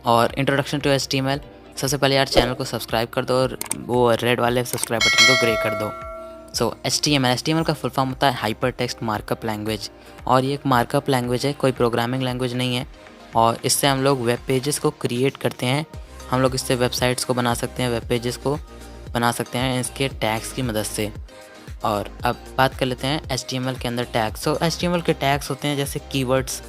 और introduction to HTML। सबसे पहले यार चैनल को सब्सक्राइब कर दो और वो रेड वाले सब्सक्राइब बटन को ग्रे कर दो। सो HTML का फुल फॉर्म होता है हाइपर टेक्स्ट मार्कअप लैंग्वेज, और ये एक मार्कअप लैंग्वेज है, कोई प्रोग्रामिंग लैंग्वेज नहीं है। और इससे हम लोग वेब पेजेस को क्रिएट करते हैं, हम लोग इससे वेबसाइट्स को बना सकते हैं, वेब पेजेस को बना सकते हैं इसके टैग्स की मदद से। और अब बात कर लेते हैं HTML के अंदर टैग्स। सो HTML के टैग्स होते हैं जैसे कीवर्ड्स।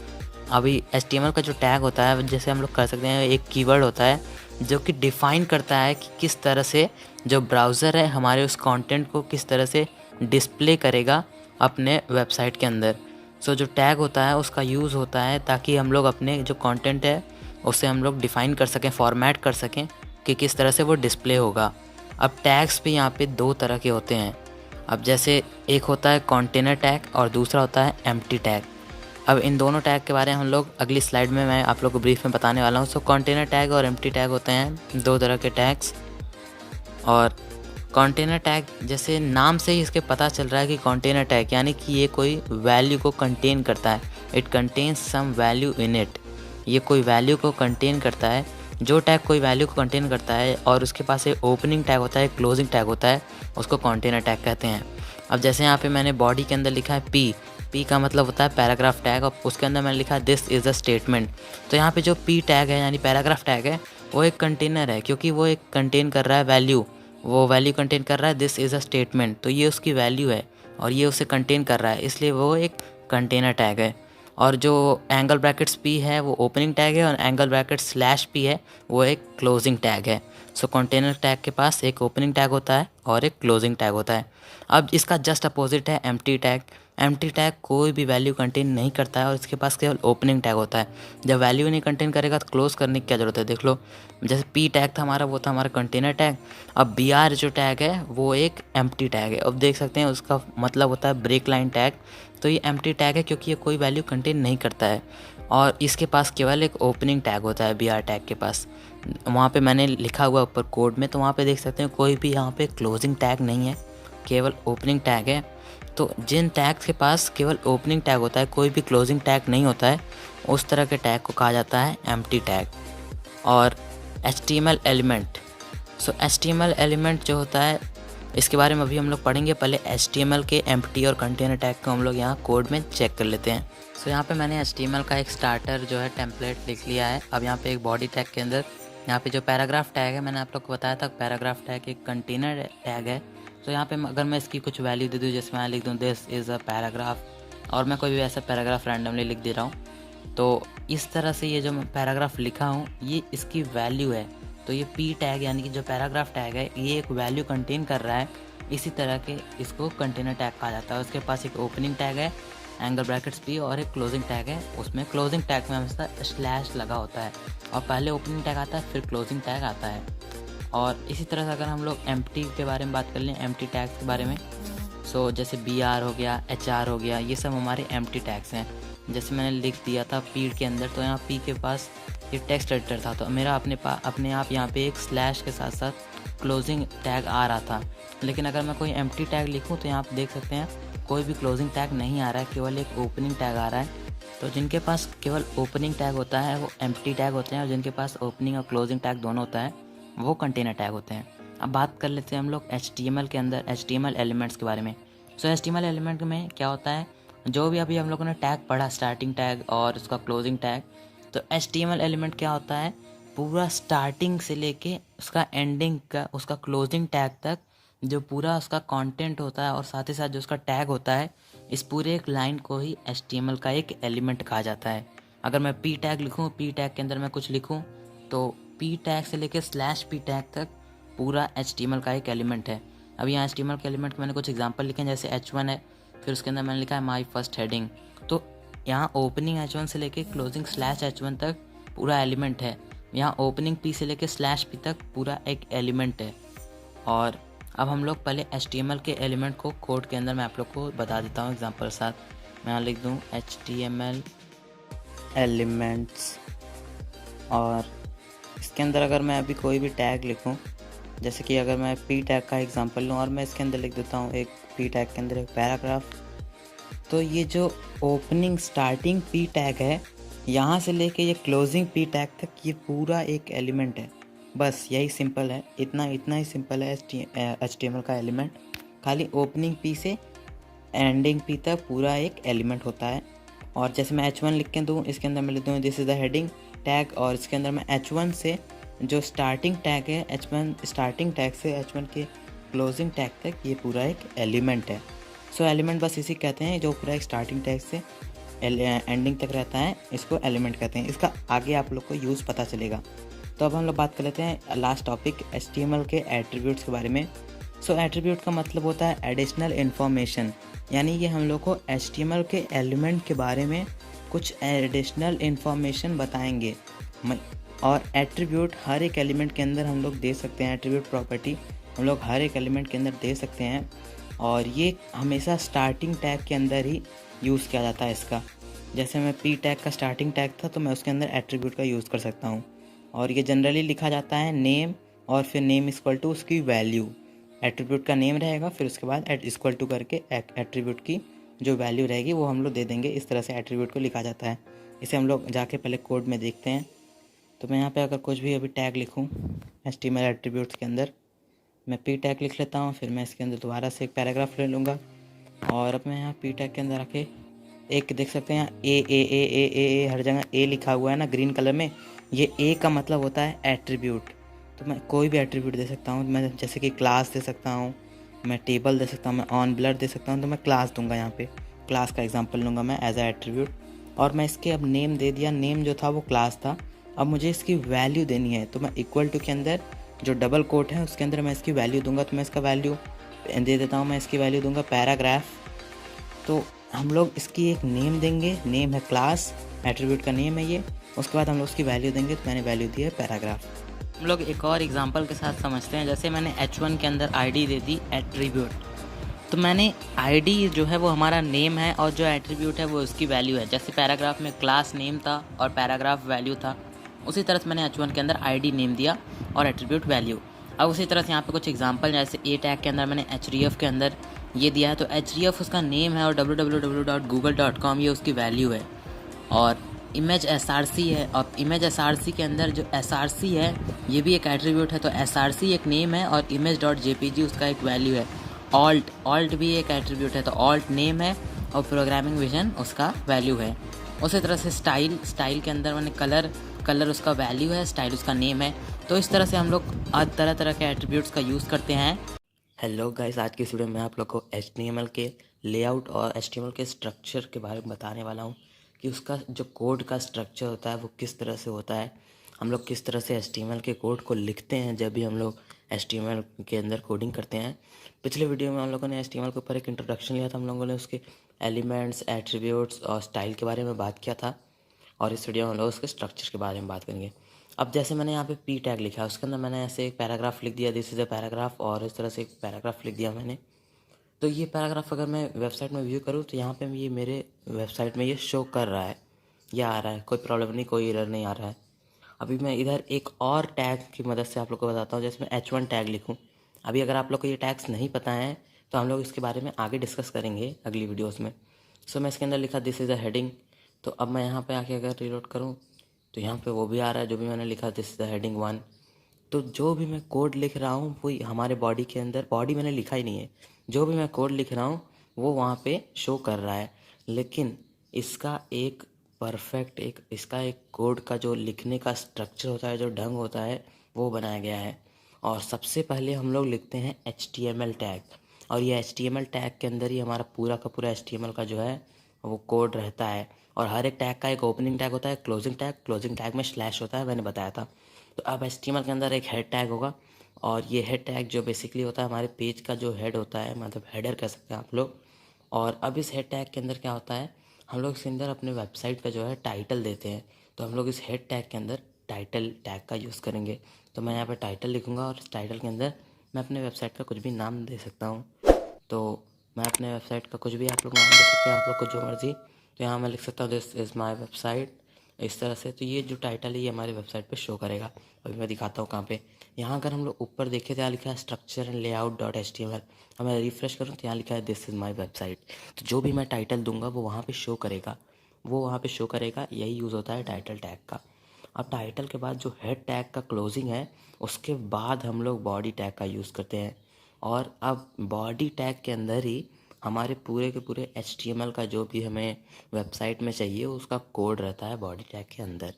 अभी HTML का जो टैग होता है, जैसे हम लोग कर सकते हैं, एक कीवर्ड होता है जो कि डिफ़ाइन करता है कि किस तरह से जो ब्राउज़र है हमारे उस कंटेंट को किस तरह से डिस्प्ले करेगा अपने वेबसाइट के अंदर। सो जो टैग होता है उसका यूज़ होता है ताकि हम लोग अपने जो कंटेंट है उसे हम लोग डिफ़ाइन कर सकें, फॉर्मेट कर सकें कि किस तरह से वो डिस्प्ले होगा। अब टैग्स भी यहाँ पे दो तरह के होते हैं। अब जैसे एक होता है कंटेनर टैग और दूसरा होता है एम्प्टी टैग। अब इन दोनों टैग के बारे में हम लोग अगली स्लाइड में मैं आप लोग को ब्रीफ में बताने वाला हूँ। सो कंटेनर टैग और एम्प्टी टैग होते हैं दो तरह के टैग्स। और कंटेनर टैग जैसे नाम से ही इसके पता चल रहा है कि कंटेनर टैग यानी कि ये कोई वैल्यू को कंटेन करता है, it contains some value in it. ये कोई वैल्यू को कंटेन करता है। जो टैग कोई वैल्यू को कंटेन करता है और उसके पास एक ओपनिंग टैग होता है, क्लोजिंग टैग होता है, उसको कंटेनर टैग कहते हैं। अब जैसे यहाँ पे मैंने बॉडी के अंदर लिखा है पी का मतलब होता है पैराग्राफ टैग, और उसके अंदर मैंने लिखा है दिस इज़ अ स्टेटमेंट। तो यहाँ पे जो पी टैग है यानी पैराग्राफ टैग है वो एक कंटेनर है, क्योंकि वो एक कंटेन कर रहा है वैल्यू, वो वैल्यू कंटेन कर रहा है दिस इज़ अ स्टेटमेंट, तो ये उसकी वैल्यू है और ये उसे कंटेन कर रहा है, इसलिए वो एक कंटेनर टैग है। और जो एंगल ब्रैकेट्स पी है वो ओपनिंग टैग है और एंगल ब्रैकेट स्लैश पी है वो एक क्लोजिंग टैग है। सो कंटेनर टैग के पास एक ओपनिंग टैग होता है और एक क्लोजिंग टैग होता है। अब इसका जस्ट अपोजिट है एम्प्टी टैग। एम्प्टी टैग कोई भी वैल्यू कंटेन नहीं करता है और इसके पास केवल ओपनिंग टैग होता है। जब वैल्यू नहीं कंटेन करेगा तो क्लोज करने की क्या ज़रूरत है। देख लो, जैसे पी टैग था हमारा, वो था हमारा कंटेनर टैग। अब बी आर जो टैग है वो एक एम्प्टी टैग है। अब देख सकते हैं उसका मतलब होता है ब्रेक लाइन टैग। तो ये एम्प्टी टैग है क्योंकि ये कोई वैल्यू कंटेन नहीं करता है और इसके पास केवल एक ओपनिंग टैग होता है बी आर टैग के पास। वहाँ पे मैंने लिखा हुआ ऊपर कोड में, तो वहाँ पे देख सकते हैं कोई भी यहाँ पे क्लोजिंग टैग नहीं है, केवल ओपनिंग टैग है। तो जिन टैग्स के पास केवल ओपनिंग टैग होता है, कोई भी क्लोजिंग टैग नहीं होता है, उस तरह के टैग को कहा जाता है एम्प्टी टैग। और HTML एलिमेंट। सो HTML एलिमेंट जो होता है इसके बारे में अभी हम लोग पढ़ेंगे। पहले HTML के एम्प्टी और कंटेनर टैग को हम लोग यहाँ कोड में चेक कर लेते हैं। सो यहाँ पे मैंने HTML का एक स्टार्टर जो है टेम्पलेट लिख लिया है। अब यहाँ पे एक बॉडी टैग के अंदर यहाँ पे जो पैराग्राफ टैग है, मैंने आप लोग को बताया था पैराग्राफ टैग एक कंटेनर टैग है। तो यहाँ पे अगर मैं इसकी कुछ वैल्यू दे दूँ, जैसे मैं लिख दूँ दिस इज़ अ पैराग्राफ, और मैं कोई भी ऐसा पैराग्राफ रैंडमली लिख दे रहा हूँ, तो इस तरह से ये जो मैं पैराग्राफ लिखा हूँ ये इसकी वैल्यू है। तो ये पी टैग यानी कि जो पैराग्राफ टैग है ये एक वैल्यू कंटेन कर रहा है। इसी तरह के इसको कंटेनर टैग कहा जाता है। उसके पास एक ओपनिंग टैग है एंगल ब्रैकेट्स पी और एक क्लोजिंग टैग है, उसमें क्लोजिंग टैग में हमेशा स्लैश लगा होता है और पहले ओपनिंग टैग आता है फिर क्लोजिंग टैग आता है। और इसी तरह से अगर हम लोग एम्प्टी के बारे में बात कर लें, एम्प्टी टैग्स के बारे में, सो जैसे BR हो गया, HR हो गया, ये सब हमारे एम्प्टी टैग्स हैं। जैसे मैंने लिख दिया था पी के अंदर, तो यहाँ पी के पास ये टेक्स्ट एडिटर था, तो मेरा अपने आप यहाँ पे एक स्लैश के साथ साथ क्लोजिंग टैग आ रहा था। लेकिन अगर मैं कोई एम्प्टी टैग लिखूँ तो यहाँ आप देख सकते हैं कोई भी क्लोजिंग टैग नहीं आ रहा है, केवल एक ओपनिंग टैग आ रहा है। तो जिनके पास केवल ओपनिंग टैग होता है वो एम्प्टी टैग होते हैं, और जिनके पास ओपनिंग और क्लोजिंग टैग दोनों होता है वो कंटेनर टैग होते हैं। अब बात कर लेते हैं हम लोग HTML के अंदर HTML एलिमेंट्स के बारे में। सो HTML एलिमेंट में क्या होता है, जो भी अभी हम लोगों ने टैग पढ़ा, स्टार्टिंग टैग और उसका क्लोजिंग टैग, तो HTML एलिमेंट क्या होता है, पूरा स्टार्टिंग से लेके उसका एंडिंग का, उसका क्लोजिंग टैग तक जो पूरा उसका कंटेंट होता है और साथ ही साथ जो उसका टैग होता है, इस पूरे एक लाइन को ही HTML का एक एलिमेंट कहा जाता है। अगर मैं पी टैग लिखूँ, पी टैग के अंदर मैं कुछ लिखूँ, तो पी टैग से लेके स्लैश पी टैग तक पूरा HTML का एक एलिमेंट है। अब यहाँ HTML के एलिमेंट के मैंने कुछ एग्जांपल लिखे हैं, जैसे H1 है, फिर उसके अंदर मैंने लिखा है माई फर्स्ट हेडिंग। तो यहाँ ओपनिंग H1 से लेके क्लोजिंग स्लैश H1 तक पूरा एलिमेंट है। यहाँ ओपनिंग P से लेके स्लैश P तक पूरा एक एलिमेंट है। और अब हम लोग पहले HTML के एलिमेंट को कोड के अंदर मैं आप लोग को बता देता हूँ एग्जांपल के साथ। मैं यहाँ लिख दूँ HTML एलिमेंट्स, और इसके अंदर अगर मैं अभी कोई भी टैग लिखूँ, जैसे कि अगर मैं पी टैग का एग्जांपल लूँ और मैं इसके अंदर लिख देता हूँ एक पी टैग के अंदर एक पैराग्राफ, तो ये जो ओपनिंग स्टार्टिंग पी टैग है यहाँ से लेके ये क्लोजिंग पी टैग तक ये पूरा एक एलिमेंट है। बस यही सिंपल है, इतना इतना ही सिंपल है HTML का एलिमेंट। खाली ओपनिंग पी से एंडिंग पी तक पूरा एक एलिमेंट होता है। और जैसे मैं H1 लिख के दूँ, इसके अंदर मैं लिख दूँ this is the heading tag, और इसके अंदर मैं H1 से जो स्टार्टिंग टैग है, H1 स्टार्टिंग टैग से H1 के क्लोजिंग टैग तक ये पूरा एक एलिमेंट है। सो एलिमेंट बस इसी कहते हैं, जो पूरा एक स्टार्टिंग टैग से एंडिंग तक रहता है, इसको एलिमेंट कहते हैं। इसका आगे आप लोग को यूज़ पता चलेगा। तो अब हम लोग बात कर लेते हैं लास्ट टॉपिक HTML के एट्रीब्यूट्स के बारे में। सो एट्रीब्यूट का मतलब होता है एडिशनल इन्फॉर्मेशन, यानी ये हम लोग को HTML के एलिमेंट के बारे में कुछ एडिशनल इन्फॉर्मेशन बताएंगे। और एट्रीब्यूट हर एक एलिमेंट के अंदर हम लोग दे सकते हैं, एट्रीब्यूट प्रॉपर्टी हम लोग हर एक एलिमेंट के अंदर दे सकते हैं, और ये हमेशा स्टार्टिंग टैग के अंदर ही यूज़ किया जाता है इसका। जैसे मैं पी टैग का स्टार्टिंग टैग था, तो मैं उसके अंदर एट्रीब्यूट का यूज़ कर सकता हूँ। और ये जनरली लिखा जाता है नेम, और फिर नेम इक्वल टू उसकी वैल्यू। एट्रीब्यूट का नेम रहेगा, फिर उसके बाद इक्वल टू करके एट्रीब्यूट की जो वैल्यू रहेगी वो हम लोग दे देंगे। इस तरह से एट्रीब्यूट को लिखा जाता है। इसे हम लोग जाके पहले कोड में देखते हैं। तो मैं यहाँ पे अगर कुछ भी अभी टैग लिखूँ HTML एट्रीब्यूट्स के अंदर, मैं पी टैग लिख लेता हूँ, फिर मैं इसके अंदर दोबारा से एक पैराग्राफ ले लूँगा, और अब मैं यहाँ पी टैग के अंदर आके एक देख सकते हैं यहाँ ए हर जगह ए लिखा हुआ है ना ग्रीन कलर में, ये ए का मतलब होता है एट्रीब्यूट। तो मैं कोई भी एट्रीब्यूट दे सकता हूँ, मैं जैसे कि क्लास दे सकता हूँ, मैं टेबल दे सकता हूँ, मैं ऑन ब्लर दे सकता हूँ। तो मैं क्लास दूंगा, यहाँ पे क्लास का एग्जांपल लूँगा मैं एज ए एट्रीब्यूट। और मैं इसके अब नेम दे दिया, नेम जो था वो क्लास था। अब मुझे इसकी वैल्यू देनी है, तो मैं इक्वल टू के अंदर जो डबल कोट है उसके अंदर मैं इसकी वैल्यू दूंगा। तो मैं इसका वैल्यू दे देता हूँ, मैं इसकी वैल्यू दूंगा पैराग्राफ। तो हम लोग इसकी एक नेम देंगे, नेम है क्लास, एट्रीब्यूट का नेम है ये। उसके बाद हम लोग उसकी वैल्यू देंगे, तो मैंने वैल्यू दी है पैराग्राफ। हम लोग एक और एग्जांपल के साथ समझते हैं। जैसे मैंने H1 के अंदर ID दे दी एट्रीब्यूट, तो मैंने ID जो है वो हमारा नेम है, और जो एट्रीब्यूट है वो उसकी वैल्यू है। जैसे पैराग्राफ में क्लास नेम था और पैराग्राफ वैल्यू था, उसी तरह से मैंने H1 के अंदर ID नेम दिया और एट्रीब्यूट वैल्यू। अब उसी तरह से यहाँ पे कुछ एग्जांपल, जैसे ए टैग के अंदर मैंने href के अंदर ये दिया है, तो href उसका नेम है, और www.google.com ये उसकी वैल्यू है। और इमेज src है, और इमेज src के अंदर जो src है ये भी एक एट्रीब्यूट है। तो src एक नेम है, और image.jpg उसका एक वैल्यू है। ऑल्ट भी एक एट्रीब्यूट है, तो ऑल्ट नेम है, और प्रोग्रामिंग विजन उसका वैल्यू है। उसी तरह से स्टाइल के अंदर मैंने कलर उसका वैल्यू है, स्टाइल उसका नेम है। तो इस तरह से हम लोग आज तरह तरह के एट्रीब्यूट्स का यूज़ करते हैं। हेलो गाइस, आज की इस वीडियो में मैं आप लोग को HTML के लेआउट और HTML के स्ट्रक्चर के बारे में बताने वाला हूँ कि उसका जो कोड का स्ट्रक्चर होता है वो किस तरह से होता है। हम लोग किस तरह से HTML के कोड को लिखते हैं जब भी हम लोग HTML के अंदर कोडिंग करते हैं। पिछले वीडियो में हम लोगों ने HTML के ऊपर एक इंट्रोडक्शन लिया था, हम लोगों ने उसके एलिमेंट्स, एट्रीब्यूट्स और स्टाइल के बारे में बात किया था, और इस वीडियो में हम लोग उसके स्ट्रक्चर के बारे में बात करेंगे। अब जैसे मैंने यहाँ पे पी टैग लिखा है, उसके अंदर मैंने ऐसे एक पैराग्राफ लिख दिया, दिस इज़ अ पैराग्राफ, और इस तरह से एक पैराग्राफ लिख दिया मैंने। तो ये पैराग्राफ अगर मैं वेबसाइट में व्यू करूँ तो यहाँ पे ये मेरे वेबसाइट में ये शो कर रहा है, ये आ रहा है, कोई प्रॉब्लम नहीं, कोई एरर नहीं आ रहा है। अभी मैं इधर एक और टैग की मदद से आप लोग को बताता हूँ, जैसे मैं H1 टैग लिखूँ। अभी अगर आप लोग को ये टैग्स नहीं पता है तो हम लोग इसके बारे में आगे डिस्कस करेंगे अगली वीडियोज़ में। सो मैं इसके अंदर लिखा दिस इज़ अ हेडिंग। तो अब मैं यहाँ पे आके अगर रीलोड करूँ तो यहाँ पे वो भी आ रहा है जो भी मैंने लिखा, दिस इज़ द हेडिंग 1। तो जो भी मैं कोड लिख रहा हूँ वो हमारे बॉडी के अंदर, बॉडी मैंने लिखा ही नहीं है, जो भी मैं कोड लिख रहा हूँ वो वहाँ पे शो कर रहा है। लेकिन इसका एक परफेक्ट इसका एक कोड का जो लिखने का स्ट्रक्चर होता है, जो ढंग होता है, वो बनाया गया है। और सबसे पहले हम लोग लिखते हैं HTML टैग, और ये HTML टैग के अंदर ही हमारा पूरा का पूरा HTML का जो है वो कोड रहता है। और हर एक टैग का एक ओपनिंग टैग होता है, क्लोजिंग टैग में स्लैश होता है, मैंने बताया था। तो अब HTML के अंदर एक हेड टैग होगा, और ये हेड टैग जो बेसिकली होता है हमारे पेज का जो हेड होता है, मतलब हेडर कह सकते हैं आप लोग। और अब इस हेड टैग के अंदर क्या होता है, हम लोग इसके अंदर अपने वेबसाइट का जो है टाइटल देते हैं। तो हम लोग इस हेड टैग के अंदर टाइटल टैग का यूज़ करेंगे। तो मैं यहाँ पर टाइटल लिखूँगा, और इस टाइटल के अंदर मैं अपने वेबसाइट का कुछ भी नाम दे सकता हूँ। तो मैं अपने वेबसाइट का कुछ भी आप लोग नाम दे सकते हैं, आप लोग को जो मर्जी। तो यहाँ मैं लिख सकता हूँ दिस इज़ माई वेबसाइट, इस तरह से। तो ये जो टाइटल है ये हमारी वेबसाइट पे शो करेगा। अभी मैं दिखाता हूँ कहाँ पे। यहाँ अगर हम लोग ऊपर देखें तो यहाँ लिखा है structure and layout dot HTML। अब मैं रिफ्रेश करूँ तो यहाँ लिखा है दिस इज़ माई वेबसाइट। तो जो भी मैं टाइटल दूंगा वो वहाँ पे शो करेगा। वो वहाँ पे शो करेगा। यही यूज़ होता है टाइटल टैग का। अब टाइटल के बाद जो हेड टैग का क्लोजिंग है, उसके बाद हम लोग बॉडी टैग का यूज़ करते हैं। और अब बॉडी टैग के अंदर ही हमारे पूरे के पूरे HTML का जो भी हमें वेबसाइट में चाहिए उसका कोड रहता है बॉडी टैग के अंदर।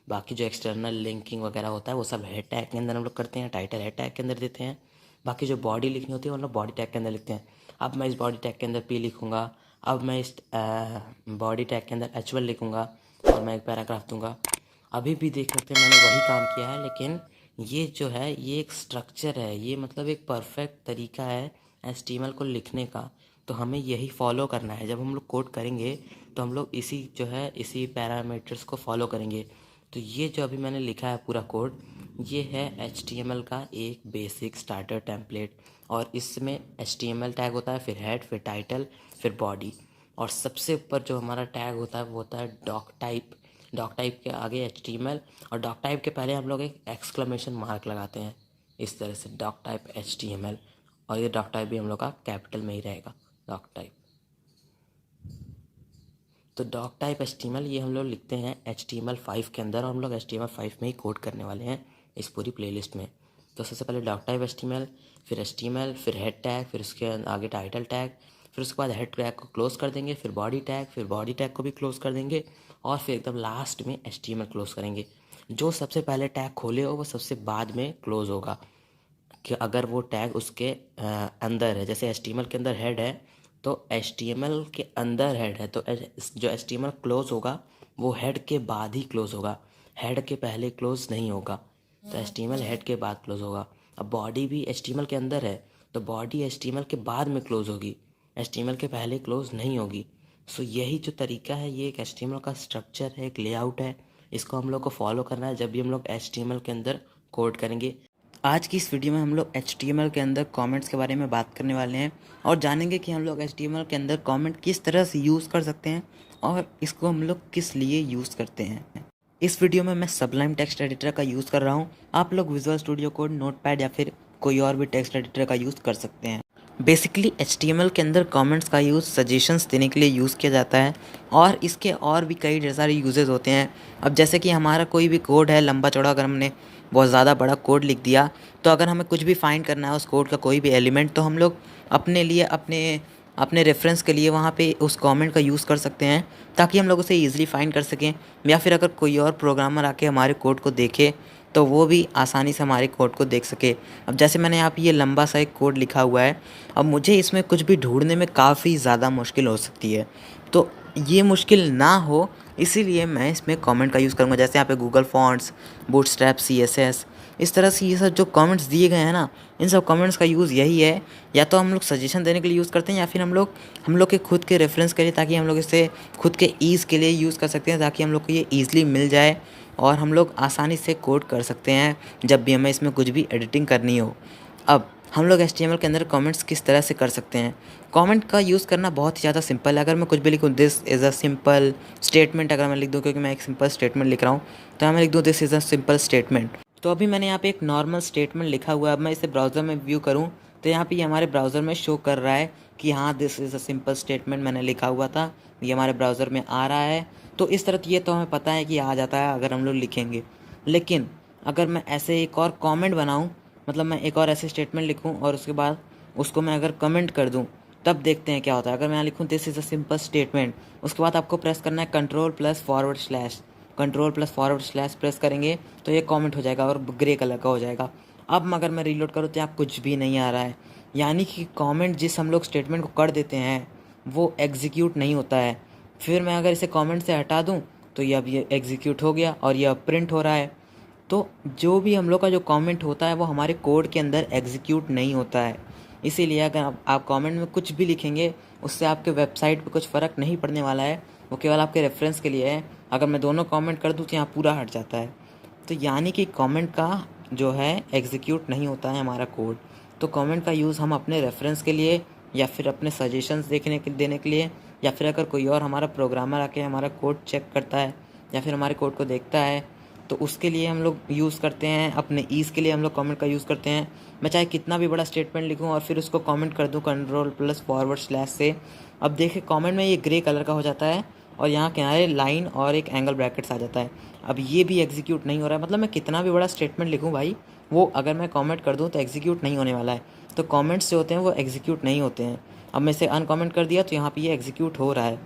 बाकी जो एक्सटर्नल लिंकिंग वगैरह होता है वो सब हेड टैग के अंदर हम लोग करते हैं, टाइटल हेड टैग के अंदर देते हैं। बाकी जो बॉडी लिखनी होती है वो हम लोग बॉडी टैग के अंदर लिखते हैं। अब मैं इस बॉडी टैग के अंदर P लिखूँगा, अब मैं इस बॉडी टैग के अंदर H1 लिखूँगा और मैं एक पैराग्राफ दूंगा। अभी भी देख सकते हैं मैंने वही काम किया है, लेकिन ये जो है ये एक स्ट्रक्चर है, ये मतलब एक परफेक्ट तरीका है HTML को लिखने का। तो हमें यही फॉलो करना है। जब हम लोग कोड करेंगे तो हम लोग इसी जो है इसी पैरामीटर्स को फॉलो करेंगे। तो ये जो अभी मैंने लिखा है पूरा कोड, ये है HTML का एक बेसिक स्टार्टर टेम्पलेट। और इसमें HTML टैग होता है, फिर हेड, फिर टाइटल, फिर बॉडी। और सबसे ऊपर जो हमारा टैग होता है वो होता है डॉक टाइप। डॉक टाइप के आगे HTML, और डॉक टाइप के पहले हम लोग एक एक्सक्लेमेशन मार्क लगाते हैं इस तरह से, डॉक टाइप HTML। और ये डॉक टाइप भी हम लोग का कैपिटल में ही रहेगा, डॉक टाइप। तो डॉक टाइप HTML ये हम लोग लिखते हैं HTML5 के अंदर, और हम लोग HTML5 में ही कोड करने वाले हैं इस पूरी प्लेलिस्ट में। तो सबसे पहले डॉक टाइप HTML, फिर HTML, फिर हेड टैग, फिर उसके आगे टाइटल टैग, फिर उसके बाद हेड टैग को क्लोज कर देंगे, फिर बॉडी टैग, फिर बॉडी टैग को भी क्लोज कर देंगे, और फिर एकदम लास्ट में HTML क्लोज करेंगे। जो सबसे पहले टैग खोले हो वो सबसे बाद में क्लोज होगा, कि अगर वो टैग उसके अंदर है। जैसे HTML के अंदर हेड है तो HTML के अंदर हेड है, तो जो HTML क्लोज होगा वो हेड के बाद ही क्लोज होगा, हेड के पहले क्लोज नहीं होगा। तो HTML हेड के बाद क्लोज होगा। अब बॉडी भी HTML के अंदर है तो बॉडी HTML के बाद में क्लोज होगी, HTML के पहले क्लोज नहीं होगी। सो यही जो तरीका है, ये एक HTML का स्ट्रक्चर है, एक लेआउट है। इसको हम लोग को फॉलो करना है जब भी हम लोग HTML के अंदर कोड करेंगे। आज की इस वीडियो में हम लोग HTML के अंदर कमेंट्स के बारे में बात करने वाले हैं, और जानेंगे कि हम लोग HTML के अंदर कमेंट किस तरह से यूज़ कर सकते हैं और इसको हम लोग किस लिए यूज़ करते हैं। इस वीडियो में मैं सबलाइम टेक्स्ट एडिटर का यूज़ कर रहा हूँ। आप लोग विजुअल स्टूडियो कोड, नोटपैड या फिर कोई और भी टेक्स्ट एडिटर का यूज़ कर सकते हैं। बेसिकली HTML के अंदर कमेंट्स का यूज़ सजेशंस देने के लिए यूज़ किया जाता है, और इसके और भी कई सारे यूजेस होते हैं। अब जैसे कि हमारा कोई भी कोड है लंबा चौड़ा, अगर हमने बहुत ज़्यादा बड़ा कोड लिख दिया, तो अगर हमें कुछ भी फाइंड करना है उस कोड का कोई भी एलिमेंट, तो हम लोग अपने लिए अपने रेफरेंस के लिए वहाँ पे उस कमेंट का यूज़ कर सकते हैं, ताकि हम लोग उसे ईज़िली फाइंड कर सकें। या फिर अगर कोई और प्रोग्रामर आके हमारे कोड को देखे तो वो भी आसानी से हमारे कोड को देख सके। अब जैसे मैंने यहाँ पे ये लंबा सा एक कोड लिखा हुआ है, अब मुझे इसमें कुछ भी ढूंढने में काफ़ी ज़्यादा मुश्किल हो सकती है। तो ये मुश्किल ना हो इसीलिए मैं इसमें कमेंट का यूज़ करूँगा। जैसे यहाँ पे गूगल फॉन्ट्स, बूटस्ट्रैप, CSS, इस तरह से ये सब जो कमेंट्स दिए गए हैं ना, इन सब कमेंट्स का यूज़ यही है, या तो हम लोग सजेशन देने के लिए यूज़ करते हैं, या फिर हम लोग के खुद के रेफरेंस के लिए, ताकि हम लोग इसे खुद के ईज़ के लिए यूज़ कर सकते हैं, ताकि हम लोग को ये ईज़िली मिल जाए और हम लोग आसानी से कोड कर सकते हैं जब भी हमें इसमें कुछ भी एडिटिंग करनी हो। अब हम लोग HTML के अंदर कमेंट्स किस तरह से कर सकते हैं। कमेंट का यूज़ करना बहुत ही ज़्यादा सिंपल है। अगर मैं कुछ भी लिखूँ, this is a simple statement, अगर मैं लिख दूँ, क्योंकि मैं एक सिंपल स्टेटमेंट लिख रहा हूँ, तो मैं लिख दूँ this is a simple statement. तो अभी मैंने यहाँ पे एक नॉर्मल स्टेटमेंट लिखा हुआ है। अब मैं इसे ब्राउज़र में व्यू करूँ तो यहाँ पे ये हमारे ब्राउज़र में शो कर रहा है कि हाँ this is a simple statement मैंने लिखा हुआ था, ये हमारे ब्राउज़र में आ रहा है। तो इस तरह ये तो हमें पता है कि आ जाता है अगर हम लोग लिखेंगे। लेकिन अगर मैं ऐसे एक और कमेंट बनाऊँ, मतलब मैं एक और ऐसे स्टेटमेंट लिखूँ और उसके बाद उसको मैं अगर कमेंट कर दूँ, तब देखते हैं क्या होता है। अगर मैं यहाँ लिखूँ this is a simple statement, उसके बाद आपको प्रेस करना है कंट्रोल+// प्रेस करेंगे तो ये कमेंट हो जाएगा और ग्रे कलर का हो जाएगा। अब अगर मैं रीलोड करूँ तो यहाँ कुछ भी नहीं आ रहा है, यानी कि कमेंट जिस हम लोग स्टेटमेंट को कर देते हैं वो एग्जीक्यूट नहीं होता है। फिर मैं अगर इसे कमेंट से हटा दूँ तो ये अब ये एग्जीक्यूट हो गया और ये अब प्रिंट हो रहा है। तो जो भी हम लोग का जो कमेंट होता है वो हमारे कोड के अंदर एग्जीक्यूट नहीं होता है। इसीलिए अगर आप कमेंट में कुछ भी लिखेंगे उससे आपके वेबसाइट पे कुछ फ़र्क नहीं पड़ने वाला है, वो केवल आपके रेफरेंस के लिए है। अगर मैं दोनों कमेंट कर दूँ तो यहाँ पूरा हट जाता है। तो यानी कि कमेंट का जो है एग्जीक्यूट नहीं होता है हमारा कोड। तो कमेंट का यूज़ हम अपने रेफरेंस के लिए, या फिर अपने सजेशंस देने के लिए, या फिर अगर कोई और हमारा प्रोग्रामर आके हमारा कोड चेक करता है या फिर हमारे कोड को देखता है तो उसके लिए हम लोग यूज़ करते हैं। अपने ईज़ के लिए हम लोग कमेंट का यूज़ करते हैं। मैं चाहे कितना भी बड़ा स्टेटमेंट लिखूं और फिर उसको कमेंट कर दूं कंट्रोल+/ से, अब देखिए कमेंट में ये ग्रे कलर का हो जाता है और यहाँ किनारे लाइन और एक एंगल ब्रैकेट्स आ जाता है। अब ये भी एग्जीक्यूट नहीं हो रहा है, मतलब मैं कितना भी बड़ा स्टेटमेंट लिखूँ भाई, वो अगर मैं कमेंट कर दूँ तो एग्जीक्यूट नहीं होने वाला है। तो कमेंट्स जो होते हैं वो एग्जीक्यूट नहीं होते हैं। अब मैं इसे अनकमेंट कर दिया तो यहाँ पे ये एग्जीक्यूट हो रहा है।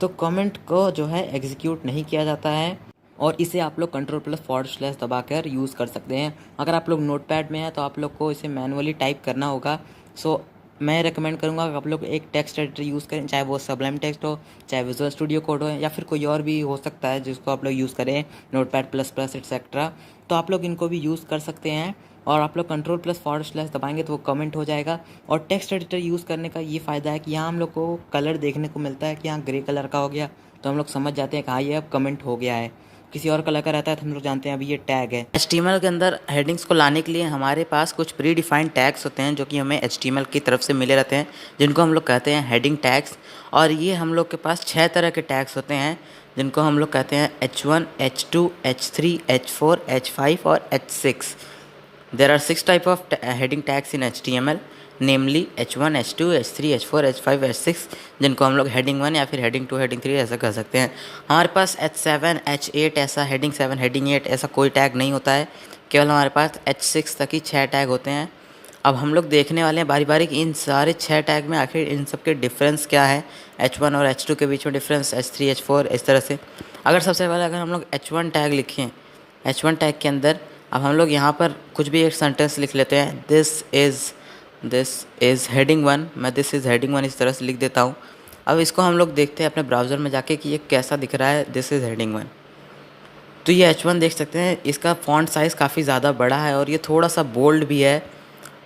तो कमेंट को जो है एग्जीक्यूट नहीं किया जाता है, और इसे आप लोग कंट्रोल+/ दबाकर यूज़ कर सकते हैं। अगर आप लोग नोटपैड में हैं तो आप लोग को इसे मैनुअली टाइप करना होगा। सो मैं रेकमेंड करूँगा कि आप लोग एक टेक्स्ट एडिटर यूज़ करें, चाहे वो सबलाइम टेक्स्ट हो, चाहे विजुअल स्टूडियो कोड हो, या फिर कोई और भी हो सकता है जिसको आप लोग यूज़ करें, नोटपैड++ एक्सेट्रा। तो आप लोग इनको भी यूज़ कर सकते हैं, और आप लोग कंट्रोल+/ दबाएंगे तो वो कमेंट हो जाएगा। और टेक्स्ट एडिटर यूज़ करने का ये फ़ायदा है कि यहाँ हम लोग को कलर देखने को मिलता है कि यहाँ ग्रे कलर का हो गया, तो हम लोग समझ जाते हैं कि हाँ ये अब कमेंट हो गया है। किसी और कलर का रहता है तो हम लोग जानते हैं अभी ये टैग है। HTML के अंदर हेडिंग्स को लाने के लिए हमारे पास कुछ प्री डिफाइंड टैग्स होते हैं जो कि हमें HTML की तरफ से मिले रहते हैं, जिनको हम लोग कहते हैं हेडिंग टैग्स। और ये हम लोग के पास 6 तरह के टैग्स होते हैं, जिनको हम लोग कहते हैं H1, H2, H3, H4, H5 और H6। There are 6 type of heading tags in HTML, namely H1, H2, H3, H4, H5, H6, जिनको हम लोग हेडिंग 1 या फिर हेडिंग 2, हेडिंग 3 ऐसा कह सकते हैं। हमारे पास H7, H8 ऐसा हेडिंग 7, हेडिंग 8 ऐसा कोई टैग नहीं होता है, केवल हमारे पास H6 तक ही 6 टैग होते हैं। अब हम लोग देखने वाले हैं बारी बारी कि इन सारे 6 टैग में आखिर इन सब के डिफरेंस क्या है, H1 और H2 के बीच में डिफरेंस, H3, H4 इस तरह से। अगर सबसे पहले अगर हम लोग H1 टैग लिखें, H1 टैग के अंदर अब हम लोग यहाँ पर कुछ भी एक सेंटेंस लिख लेते हैं, दिस इज़ हेडिंग 1। मैं दिस इज़ हेडिंग 1 इस तरह से लिख देता हूँ। अब इसको हम लोग देखते हैं अपने ब्राउज़र में जाके कि ये कैसा दिख रहा है, दिस इज़ हेडिंग 1। तो ये H1 देख सकते हैं, इसका फ़ॉन्ट साइज़ काफ़ी ज़्यादा बड़ा है और ये थोड़ा सा बोल्ड भी है।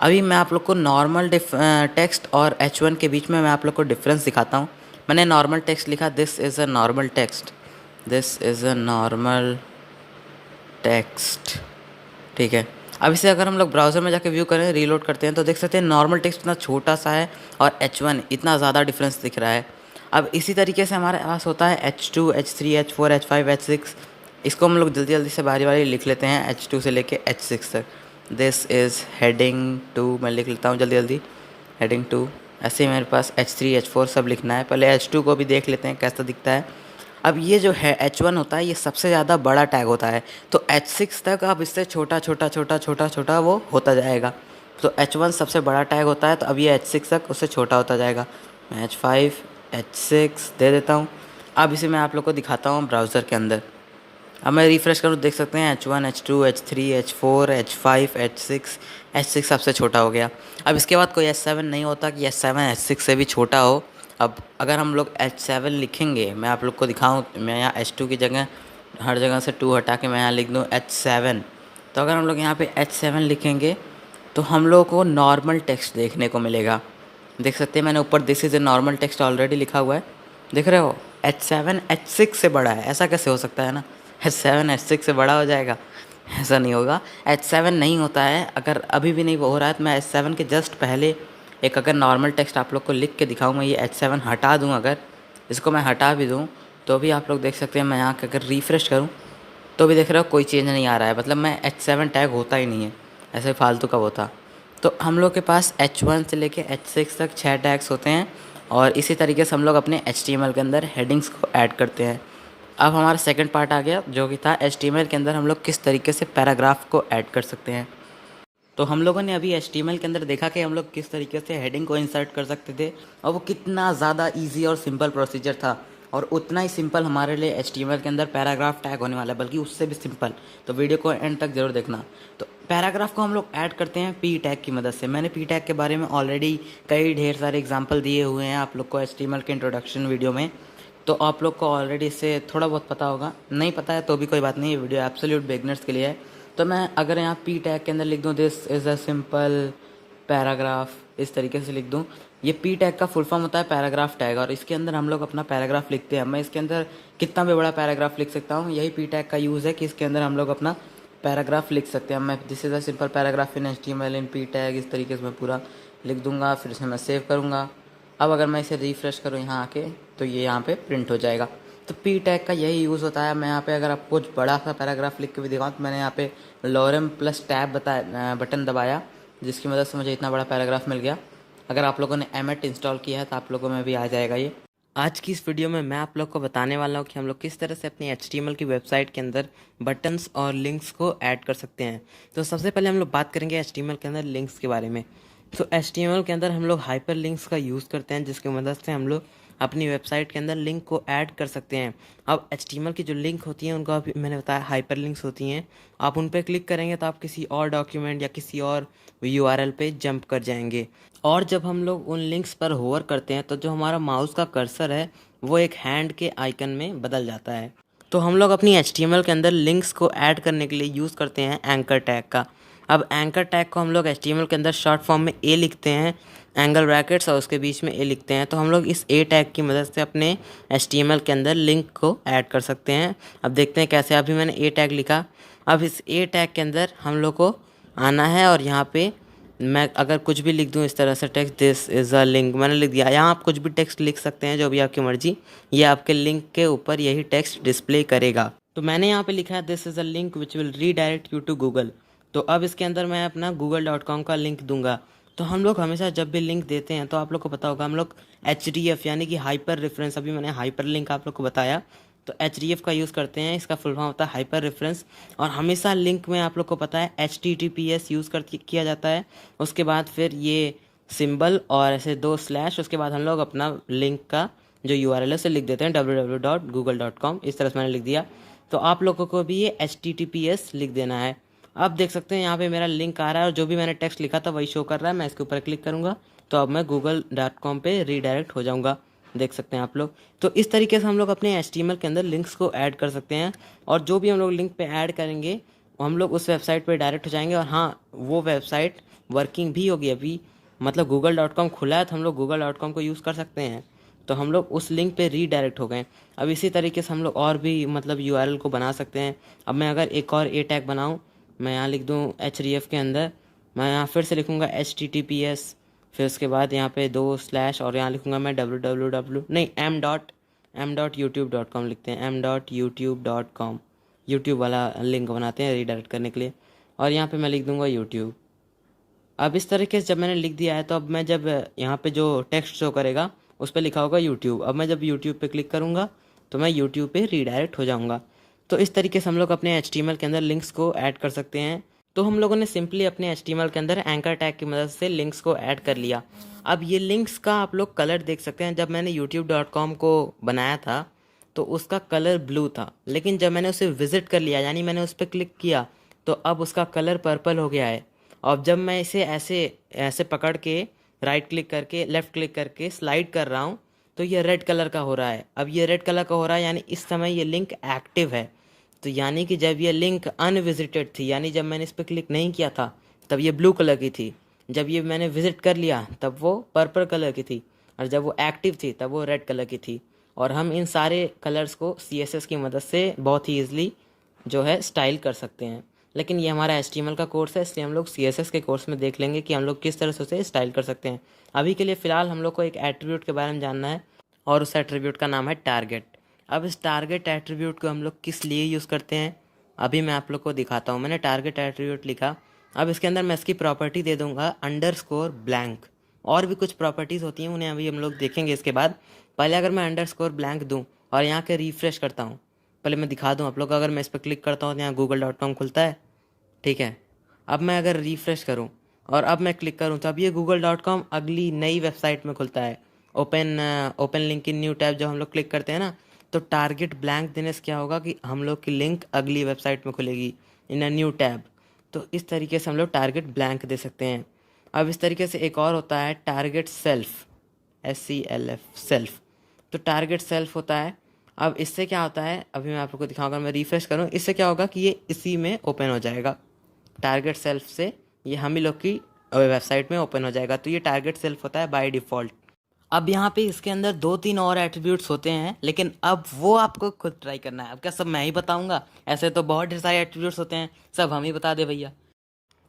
अभी मैं आप लोग को नॉर्मल टेक्स्ट और H1 के बीच में मैं आप लोग को डिफरेंस दिखाता हूँ। मैंने नॉर्मल टेक्स्ट लिखा, this is a normal text, this is a normal text, ठीक है। अब इसे अगर हम लोग ब्राउज़र में जाके व्यू करें, रीलोड करते हैं, तो देख सकते हैं नॉर्मल टेक्स्ट इतना छोटा सा है और H1 इतना ज़्यादा डिफरेंस दिख रहा है। अब इसी तरीके से हमारे पास होता है H2, H3, H4, H5, H6। इसको हम लोग जल्दी जल्दी से बारी बारी लिख लेते हैं, H2 से लेके H6 तक। दिस इज़ हेडिंग 2, मैं लिख लेता हूँ जल्दी जल्दी, हेडिंग 2। ऐसे ही मेरे पास H3, H4 सब लिखना है। पहले H2 को भी देख लेते हैं कैसा दिखता है। अब ये जो है H1 होता है, ये सबसे ज़्यादा बड़ा टैग होता है, तो H6 तक अब इससे छोटा छोटा छोटा छोटा छोटा वो होता जाएगा। तो H1 सबसे बड़ा टैग होता है, तो अब ये H6 तक उससे छोटा होता जाएगा। मैं H5, H6 दे देता हूँ। अब इसे मैं आप लोग को दिखाता हूँ ब्राउज़र के अंदर। अब मैं रिफ़्रेश करूँ, देख सकते हैं H1, H2, H3, H4, H5, H6 सबसे छोटा हो गया। अब इसके बाद कोई H7 नहीं होता कि H7 H6 से भी छोटा हो। अब अगर हम लोग H7 लिखेंगे, मैं आप लोग को दिखाऊं, मैं यहाँ H2 की जगह हर जगह से 2 हटा के मैं यहाँ लिख दूँ H7। तो अगर हम लोग यहाँ पे H7 लिखेंगे तो हम लोग को नॉर्मल टेक्स्ट देखने को मिलेगा। देख सकते हैं मैंने ऊपर this is a normal text already लिखा हुआ है, देख रहे हो। H7 H6 से बड़ा है, ऐसा कैसे हो सकता है ना, H7 H6 से बड़ा हो जाएगा, ऐसा नहीं होगा। H7 नहीं होता है। अगर अभी भी नहीं हो रहा है तो मैं H7 के जस्ट पहले एक अगर नॉर्मल टेक्स्ट आप लोग को लिख के दिखाऊँ, मैं ये H7 हटा दूँ, अगर इसको मैं हटा भी दूँ तो भी आप लोग देख सकते हैं, मैं यहाँ अगर रिफ़्रेश करूँ तो भी देख रहे हो कोई चेंज नहीं आ रहा है, मतलब मैं H7 टैग होता ही नहीं है, ऐसे फालतू का होता। तो हम लोग के पास H1 से लेके H6 तक 6 टैग्स होते हैं, और इसी तरीके से हम लोग अपने HTML के अंदर हेडिंग्स को ऐड करते हैं। अब हमारा सेकंड पार्ट आ गया, जो कि था HTML के अंदर हम लोग किस तरीके से पैराग्राफ को ऐड कर सकते हैं। तो हम लोगों ने अभी HTML के अंदर देखा कि हम लोग किस तरीके से हेडिंग को इंसर्ट कर सकते थे, और वो कितना ज़्यादा ईजी और सिंपल प्रोसीजर था, और उतना ही सिंपल हमारे लिए HTML के अंदर पैराग्राफ टैग होने वाला है, बल्कि उससे भी सिंपल। तो वीडियो को एंड तक ज़रूर देखना। तो पैराग्राफ को हम लोग ऐड करते हैं पी टैग की मदद से। मैंने पी टैग के बारे में ऑलरेडी कई ढेर सारे एग्जाम्पल दिए हुए हैं आप लोग को HTML के इंट्रोडक्शन वीडियो में, तो आप लोग को ऑलरेडी इससे थोड़ा बहुत पता होगा। नहीं पता है तो भी कोई बात नहीं, ये वीडियो एब्सोल्यूट बिगनर्स के लिए है। तो मैं अगर यहाँ पी टैग के अंदर लिख दूँ this is a simple paragraph, इस तरीके से लिख दूँ, ये पी टैग का फुल फॉर्म होता है पैराग्राफ टैग, और इसके अंदर हम लोग अपना पैराग्राफ लिखते हैं। मैं इसके अंदर कितना भी बड़ा पैराग्राफ लिख सकता हूँ, यही पी टैग का यूज़ है कि इसके अंदर हम लोग अपना पैराग्राफ लिख सकते हैं। मैं this is a simple paragraph in HTML in P tag, इस तरीके से मैं पूरा लिख दूँगा, फिर इसे मैं सेव करूँगा। अब अगर मैं इसे रिफ़्रेश करूँ यहाँ आके, तो ये यहाँ पे प्रिंट हो जाएगा। तो पी टैग का यही यूज़ होता है। मैं यहाँ पे अगर आपको कुछ बड़ा सा पैराग्राफ लिख के भी दिखाऊँ, तो मैंने यहाँ पे लॉरम प्लस टैब बटन दबाया, जिसकी मदद से मुझे इतना बड़ा पैराग्राफ मिल गया। अगर आप लोगों ने एमेट इंस्टॉल किया है तो आप लोगों में भी आ जाएगा ये। आज की इस वीडियो में मैं आप लोग को बताने वाला हूँ कि हम लोग किस तरह से अपनी HTML की वेबसाइट के अंदर बटन्स और लिंक्स को ऐड कर सकते हैं। तो सबसे पहले हम लोग बात करेंगे HTML के अंदर लिंक्स के बारे में। तो HTML के अंदर हम लोग हाइपर लिंक्स का यूज़ करते हैं, जिसकी मदद से हम लोग अपनी वेबसाइट के अंदर लिंक को ऐड कर सकते हैं। अब HTML की जो लिंक होती हैं उनको अभी मैंने बताया हाइपर लिंक्स होती हैं। आप उन पर क्लिक करेंगे तो आप किसी और डॉक्यूमेंट या किसी और URL पे जंप कर जाएंगे। और जब हम लोग उन लिंक्स पर होवर करते हैं तो जो हमारा माउस का कर्सर है वो एक हैंड के आइकन में बदल जाता है। तो हम लोग अपनी HTML के अंदर लिंक्स को ऐड करने के लिए यूज़ करते हैं एंकर टैग का। अब एंकर टैग को हम लोग HTML के अंदर शॉर्ट फॉर्म में ए लिखते हैं, एंगल ब्रैकेट्स और उसके बीच में ए लिखते हैं। तो हम लोग इस ए टैग की मदद से अपने HTML के अंदर लिंक को ऐड कर सकते हैं। अब देखते हैं कैसे। अभी मैंने ए टैग लिखा। अब इस ए टैग के अंदर हम लोग को आना है और यहाँ पे मैं अगर कुछ भी लिख दूँ इस तरह से text, this is a link, मैंने लिख दिया। यहाँ आप कुछ भी टेक्स्ट लिख सकते हैं, जो भी आपकी मर्जी। ये आपके लिंक के ऊपर यही टेक्स्ट डिस्प्ले करेगा। तो मैंने यहाँ पे लिखा है this is a link which will redirect you to Google. तो अब इसके अंदर मैं अपना google.com का लिंक दूंगा। तो हम लोग हमेशा जब भी लिंक देते हैं तो आप लोग को पता होगा हम लोग HDF यानी कि हाइपर रेफरेंस, अभी मैंने हाइपर लिंक आप लोग को बताया, तो HDF का यूज़ करते हैं। इसका फुल फॉर्म होता है हाइपर रेफरेंस। और हमेशा लिंक में आप लोग को पता है HTTPS यूज़ किया जाता है। उसके बाद फिर ये सिंबल और ऐसे 2 स्लैश, उसके बाद हम लोग अपना लिंक का जो URL है उसे लिख देते हैं www.google.com। इस तरह से मैंने लिख दिया। तो आप लोगों को भी ये HTTPS लिख देना है। अब देख सकते हैं यहाँ पे मेरा लिंक आ रहा है और जो भी मैंने टेक्स्ट लिखा था वही शो कर रहा है। मैं इसके ऊपर क्लिक करूँगा तो अब मैं google.com पे रीडायरेक्ट हो जाऊँगा। देख सकते हैं आप लोग। तो इस तरीके से हम लोग अपने HTML के अंदर लिंक्स को ऐड कर सकते हैं और जो भी हम लोग लिंक पे ऐड करेंगे हम लोग उस वेबसाइट पे डायरेक्ट हो जाएंगे। और हाँ, वो वेबसाइट वर्किंग भी होगी अभी, मतलब google.com खुला है तो हम लोग google.com को यूज़ कर सकते हैं। तो हम लोग उस लिंक पे रीडायरेक्ट हो गए। अब इसी तरीके से हम लोग और भी मतलब URL को बना सकते हैं। अब मैं अगर एक और ए टैग बनाऊँ, मैं यहाँ लिख दूँ href के अंदर, मैं यहाँ फिर से लिखूँगा HTTPS, फिर उसके बाद यहाँ पे 2 स्लैश और यहाँ लिखूँगा मैं www नहीं m.youtube.com लिखते हैं, m.youtube.com, यूट्यूब वाला लिंक बनाते हैं रीडायरेक्ट करने के लिए। और यहाँ पे मैं लिख दूँगा यूट्यूब। अब इस तरीके से जब मैंने लिख दिया है तो अब मैं जब यहाँ पे जो टेक्स्ट शो करेगा उस पर लिखा होगा यूट्यूब। अब मैं जब यूट्यूब पे क्लिक करूँगा तो मैं यूट्यूब पे रीडायरेक्ट हो जाऊँगा। तो इस तरीके से हम लोग अपने HTML के अंदर लिंक्स को ऐड कर सकते हैं। तो हम लोगों ने सिंपली अपने HTML के अंदर एंकर टैग की मदद से लिंक्स को ऐड कर लिया। अब ये लिंक्स का आप लोग कलर देख सकते हैं। जब मैंने youtube.com को बनाया था तो उसका कलर ब्लू था, लेकिन जब मैंने उसे विज़िट कर लिया यानी मैंने उस पर क्लिक किया तो अब उसका कलर पर्पल हो गया है। और जब मैं इसे ऐसे ऐसे पकड़ के राइट क्लिक करके लेफ़्ट क्लिक करके स्लाइड कर रहा हूँ तो ये रेड कलर का हो रहा है। अब ये रेड कलर का हो रहा है यानी इस समय ये लिंक एक्टिव है। तो यानी कि जब ये लिंक अनविजिटेड थी, यानी जब मैंने इस पर क्लिक नहीं किया था तब ये ब्लू कलर की थी, जब ये मैंने विज़िट कर लिया तब वो पर्पल कलर की थी, और जब वो एक्टिव थी तब वो रेड कलर की थी। और हम इन सारे कलर्स को CSS की मदद से बहुत ही ईजिली जो है स्टाइल कर सकते हैं। लेकिन ये हमारा HTML का कोर्स है, इसलिए हम लोग CSS के कोर्स में देख लेंगे कि हम लोग किस तरह से उसे स्टाइल कर सकते हैं। अभी के लिए फ़िलहाल हम लोग को एक एट्रीब्यूट के बारे में जानना है और उस एट्रीब्यूट का नाम है टारगेट। अब इस टारगेट एट्रीब्यूट को हम लोग किस लिए यूज़ करते हैं अभी मैं आप लोग को दिखाता हूँ। मैंने टारगेट एट्रीब्यूट लिखा। अब इसके अंदर मैं इसकी प्रॉपर्टी दे दूँगा _blank। और भी कुछ प्रॉपर्टीज़ होती हैं, उन्हें अभी हम लोग देखेंगे इसके बाद। पहले अगर मैं _blank दूँ और यहाँ के रिफ़्रेश करता हूँ, पहले मैं दिखा दूँ आप लोग। अगर मैं इस पर क्लिक करता हूँ तो यहाँ google.com खुलता है, ठीक है। अब मैं अगर रिफ़्रेश करूँ और अब मैं क्लिक करूँ तो अब ये google.com अगली नई वेबसाइट में खुलता है। Open link in new tab जब हम लोग क्लिक करते हैं ना, तो टारगेट ब्लैंक देने से क्या होगा कि हम लोग की लिंक अगली वेबसाइट में खुलेगी इन अ न्यू टैब। तो इस तरीके से हम लोग टारगेट ब्लैंक दे सकते हैं। अब इस तरीके से एक और होता है टारगेट सेल्फ, SELF सेल्फ। तो टारगेट सेल्फ होता है। अब इससे क्या होता है अभी मैं आप लोग को दिखाऊंगा। अगर मैं रिफ्रेश करूँ इससे क्या होगा कि ये इसी में ओपन हो जाएगा। टारगेट सेल्फ से ये हम ही लोग की वेबसाइट में ओपन हो जाएगा। तो ये टारगेट सेल्फ होता है बाय डिफ़ॉल्ट। अब यहाँ पे इसके अंदर 2-3 और एट्रीब्यूट्स होते हैं, लेकिन अब वो आपको खुद ट्राई करना है। अब क्या सब मैं ही बताऊंगा? ऐसे तो बहुत ढेर सारे एट्रीब्यूट्स होते हैं, सब हम ही बता दे भैया।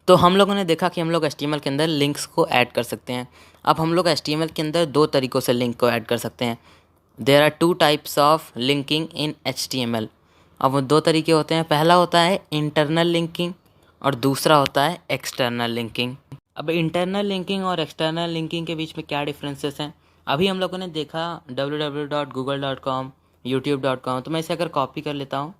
तो हम लोगों ने देखा कि हम लोग HTML के अंदर लिंक्स को ऐड कर सकते हैं। अब हम लोग HTML के अंदर 2 तरीक़ों से लिंक को ऐड कर सकते हैं। There are 2 types of linking in HTML। अब वो 2 तरीके होते हैं। पहला होता है इंटरनल लिंकिंग और दूसरा होता है एक्सटर्नल लिंकिंग। अब इंटरनल लिंकिंग और एक्सटर्नल लिंकिंग के बीच में क्या डिफरेंसेस हैं अभी हम लोगों ने देखा www.google.com, youtube.com, तो मैं इसे अगर कॉपी कर लेता हूँ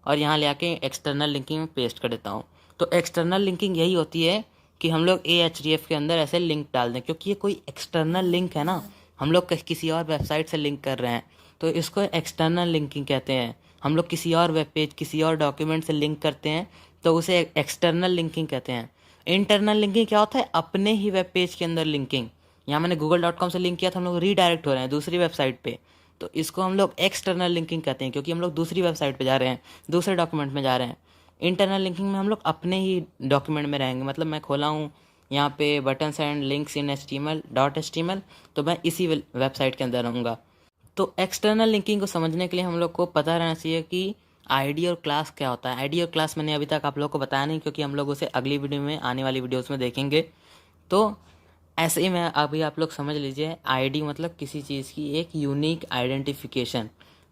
और यहाँ ले आके एक्सटर्नल लिंकिंग में पेस्ट कर देता हूँ। तो एक्सटर्नल लिंकिंग यही होती है कि हम लोग AHREF के अंदर ऐसे लिंक डाल दें, क्योंकि ये कोई एक्सटर्नल लिंक है ना, हम लोग किसी और वेबसाइट से लिंक कर रहे हैं, तो इसको एक्सटर्नल लिंकिंग कहते हैं। हम लोग किसी और वेब पेज, किसी और डॉक्यूमेंट से लिंक करते हैं तो उसे एक्सटर्नल लिंकिंग कहते हैं। इंटरनल लिंकिंग क्या होता है? अपने ही वेब पेज के अंदर लिंकिंग। यहाँ मैंने google.com से लिंक किया था, हम लोग रीडायरेक्ट हो रहे हैं दूसरी वेबसाइट पे, तो इसको हम लोग एक्सटर्नल लिंकिंग कहते हैं, क्योंकि हम लोग दूसरी वेबसाइट पे जा रहे हैं, दूसरे डॉक्यूमेंट में जा रहे हैं। इंटरनल लिंकिंग में हम लोग अपने ही डॉक्यूमेंट में रहेंगे, मतलब मैं खोला हूँ यहाँ पे buttons and links in HTML, तो मैं इसी वेबसाइट के अंदर रहूँगा। तो एक्सटर्नल लिंकिंग को समझने के लिए हम लोग को पता रहना चाहिए कि आईडी और क्लास क्या होता है। आईडी और क्लास मैंने अभी तक आप लोगों को बताया नहीं, क्योंकि हम लोग उसे अगली वीडियो में, आने वाली वीडियोस में देखेंगे। तो ऐसे ही मैं अभी आप लोग समझ लीजिए, आईडी मतलब किसी चीज़ की एक यूनिक आइडेंटिफिकेशन।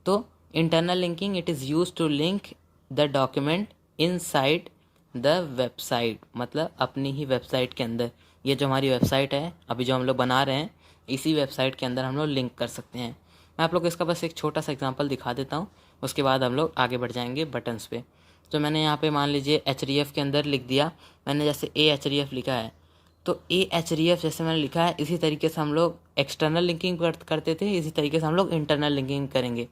तो internal linking, it is use to link the document inside the website, मतलब अपनी ही वेबसाइट के अंदर। ये जो हमारी वेबसाइट है अभी जो हम लोग बना रहे हैं, इसी वेबसाइट के अंदर हम लोग लिंक कर सकते हैं। मैं आप लोग को इसका बस एक छोटा सा एग्जांपल दिखा देता हूँ, उसके बाद हम लोग आगे बढ़ जाएंगे बटन्स पे। तो मैंने यहाँ पे मान लीजिए HREF के अंदर लिख दिया, मैंने जैसे AHREF लिखा है, तो AHREF जैसे मैंने लिखा है, इसी तरीके से हम लोग एक्सटर्नल लिंकिंग करते थे, इसी तरीके से हम लोग इंटरनल लिंकिंग करेंगे।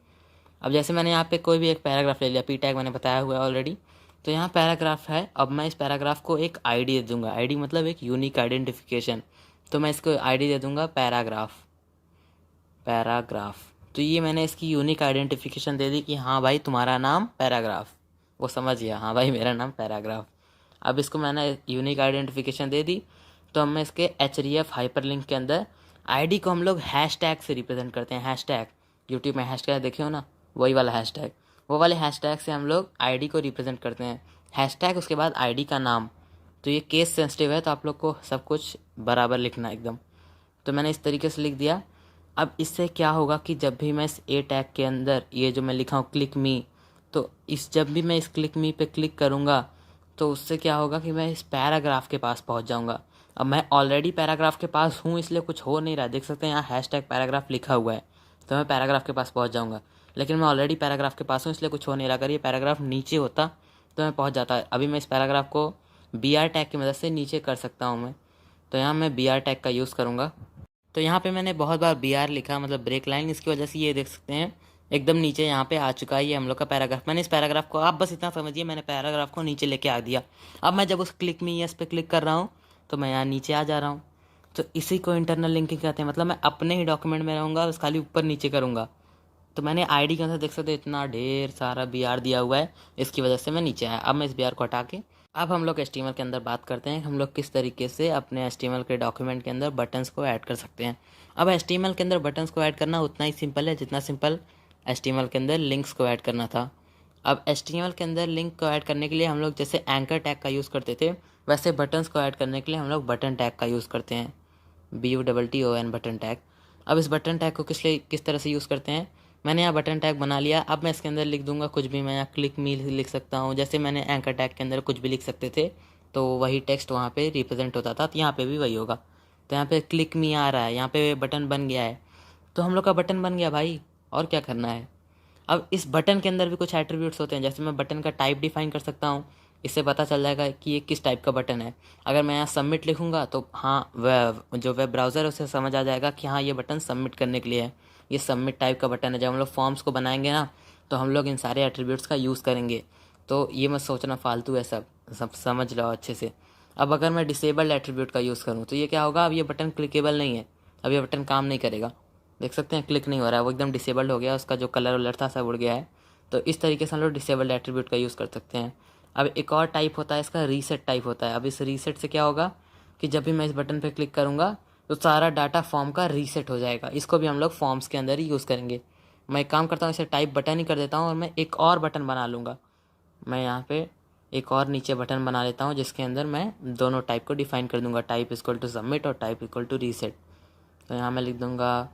अब जैसे मैंने यहाँ पे कोई भी एक पैराग्राफ ले लिया, P टैग मैंने बताया हुआ है ऑलरेडी, तो यहाँ पैराग्राफ है। अब मैं इस पैराग्राफ को एक आईडी दे दूंगा, आईडी मतलब एक यूनिक आइडेंटिफिकेशन। तो मैं इसको आईडी दे दूंगा पैराग्राफ। तो ये मैंने इसकी यूनिक आइडेंटिफिकेशन दे दी कि हाँ भाई तुम्हारा नाम पैराग्राफ, वो समझ गया, हाँ भाई मेरा नाम पैराग्राफ। अब इसको मैंने यूनिक आइडेंटिफिकेशन दे दी। तो हम इसके HREF हाइपरलिंक के अंदर आईडी को हम लोग हैशटैग से रिप्रेजेंट करते हैं। हैशटैग, यूट्यूब में हैशटैग देखे हो ना, वही वाला हैशटैग, वो वाले हैशटैग से हम लोग आईडी को रिप्रेजेंट करते हैं। हैशटैग उसके बाद आईडी का नाम। तो ये केस सेंसिटिव है, तो आप लोग को सब कुछ बराबर लिखना एकदम। तो मैंने इस तरीके से लिख दिया। अब इससे क्या होगा कि जब भी मैं इस A टैग के अंदर ये जो मैं लिखा हूँ क्लिक मी, तो जब भी मैं इस क्लिक मी पे क्लिक करूँगा तो उससे क्या होगा कि मैं इस पैराग्राफ के पास पहुँच जाऊँगा। अब मैं ऑलरेडी पैराग्राफ के पास हूँ, इसलिए कुछ हो नहीं रहा, देख सकते हैं यहाँ हैशटैग पैराग्राफ लिखा हुआ है, तो मैं पैराग्राफ के पास पहुँच जाऊँगा। लेकिन मैं ऑलरेडी पैराग्राफ के पास हूँ, इसलिए कुछ हो नहीं रहा। अगर ये पैराग्राफ नीचे होता तो मैं पहुँच जाता। अभी मैं इस पैराग्राफ को BR टैग की मदद से नीचे कर सकता हूँ मैं, तो यहाँ मैं BR टैग का यूज़ करूँगा। तो यहाँ पे मैंने बहुत बार BR लिखा, मतलब ब्रेक लाइन, इसकी वजह से ये देख सकते हैं एकदम नीचे यहाँ पे आ चुका है ये हम लोग का पैराग्राफ। मैंने इस पैराग्राफ को, आप बस इतना समझिए, मैंने पैराग्राफ को नीचे लेके आ दिया। अब मैं जब उस क्लिक मी यस पे क्लिक कर रहा हूँ तो मैं यहाँ नीचे आ जा रहा हूँ। तो इसी को इंटरनल लिंकिंग कहते हैं, मतलब मैं अपने ही डॉक्यूमेंट में रहूँगा, बस खाली ऊपर नीचे करूँगा। तो मैंने आईडी के अंदर देख सकते हैं इतना ढेर सारा BR दिया हुआ है, इसकी वजह से मैं नीचे आया। अब मैं इस BR को हटा के, अब हम लोग HTML के अंदर बात करते हैं, हम लोग किस तरीके से अपने HTML के डॉक्यूमेंट के अंदर बटन्स को ऐड कर सकते हैं। अब HTML के अंदर बटन्स को ऐड करना उतना ही सिंपल है जितना सिंपल HTML के अंदर लिंक्स को ऐड करना था। अब HTML के अंदर लिंक को ऐड करने के लिए हम लोग जैसे एंकर टैग का यूज़ करते थे, वैसे बटन्स को ऐड करने के लिए हम लोग बटन टैग का यूज़ करते हैं, BUTTON बटन टैग। अब इस बटन टैग को किस तरह से यूज़ करते हैं, मैंने यहाँ बटन टैग बना लिया। अब मैं इसके अंदर लिख दूंगा कुछ भी, मैं यहाँ क्लिक मी लिख सकता हूँ, जैसे मैंने एंकर टैग के अंदर कुछ भी लिख सकते थे, तो वही टेक्स्ट वहाँ पे रिप्रेजेंट होता था, तो यहाँ पे भी वही होगा। तो यहाँ पे क्लिक मी आ रहा है, यहाँ पे बटन बन गया है, तो हम लोग का बटन बन गया भाई, और क्या करना है। अब इस बटन के अंदर भी कुछ एट्रीब्यूट्स होते हैं, जैसे मैं बटन का टाइप डिफाइन कर सकता हूँ, इससे पता चल जाएगा कि ये किस टाइप का बटन है। अगर मैं यहाँ सबमिट लिखूँगा तो हाँ, जो वेब ब्राउज़र है उसे समझ आ जाएगा कि हाँ ये बटन सबमिट करने के लिए है, ये सबमिट टाइप का बटन है। जब हम लोग फॉर्म्स को बनाएंगे ना, तो हम लोग इन सारे एट्रीब्यूट्स का यूज़ करेंगे, तो ये मत सोचना फालतू है, सब समझ लो अच्छे से। अब अगर मैं डिसेबल्ड एट्रीब्यूट का यूज़ करूँ तो ये क्या होगा, अब ये बटन क्लिकेबल नहीं है, अब ये बटन काम नहीं करेगा, देख सकते हैं क्लिक नहीं हो रहा है, वो एकदम डिसेबल्ड हो गया, उसका जो कलर वलर था सब उड़ गया है। तो इस तरीके से हम लोग डिसेबल्ड एट्रीब्यूट का यूज़ कर सकते हैं। अब एक और टाइप होता है इसका, रीसेट टाइप होता है। अब इस रीसेट से क्या होगा कि जब भी मैं इस बटन पर क्लिक करूँगा तो सारा डाटा फॉर्म का रीसेट हो जाएगा, इसको भी हम लोग फॉर्म्स के अंदर ही यूज़ करेंगे। मैं एक काम करता हूँ, इसे टाइप बटन ही कर देता हूँ और मैं एक और बटन बना लूँगा। मैं यहाँ पे एक और नीचे बटन बना लेता हूँ जिसके अंदर मैं दोनों टाइप को डिफाइन कर दूँगा, टाइप इक्वल टू सबमिट और टाइप इक्वल टू रीसेट। तो यहाँ मैं लिख दूँगा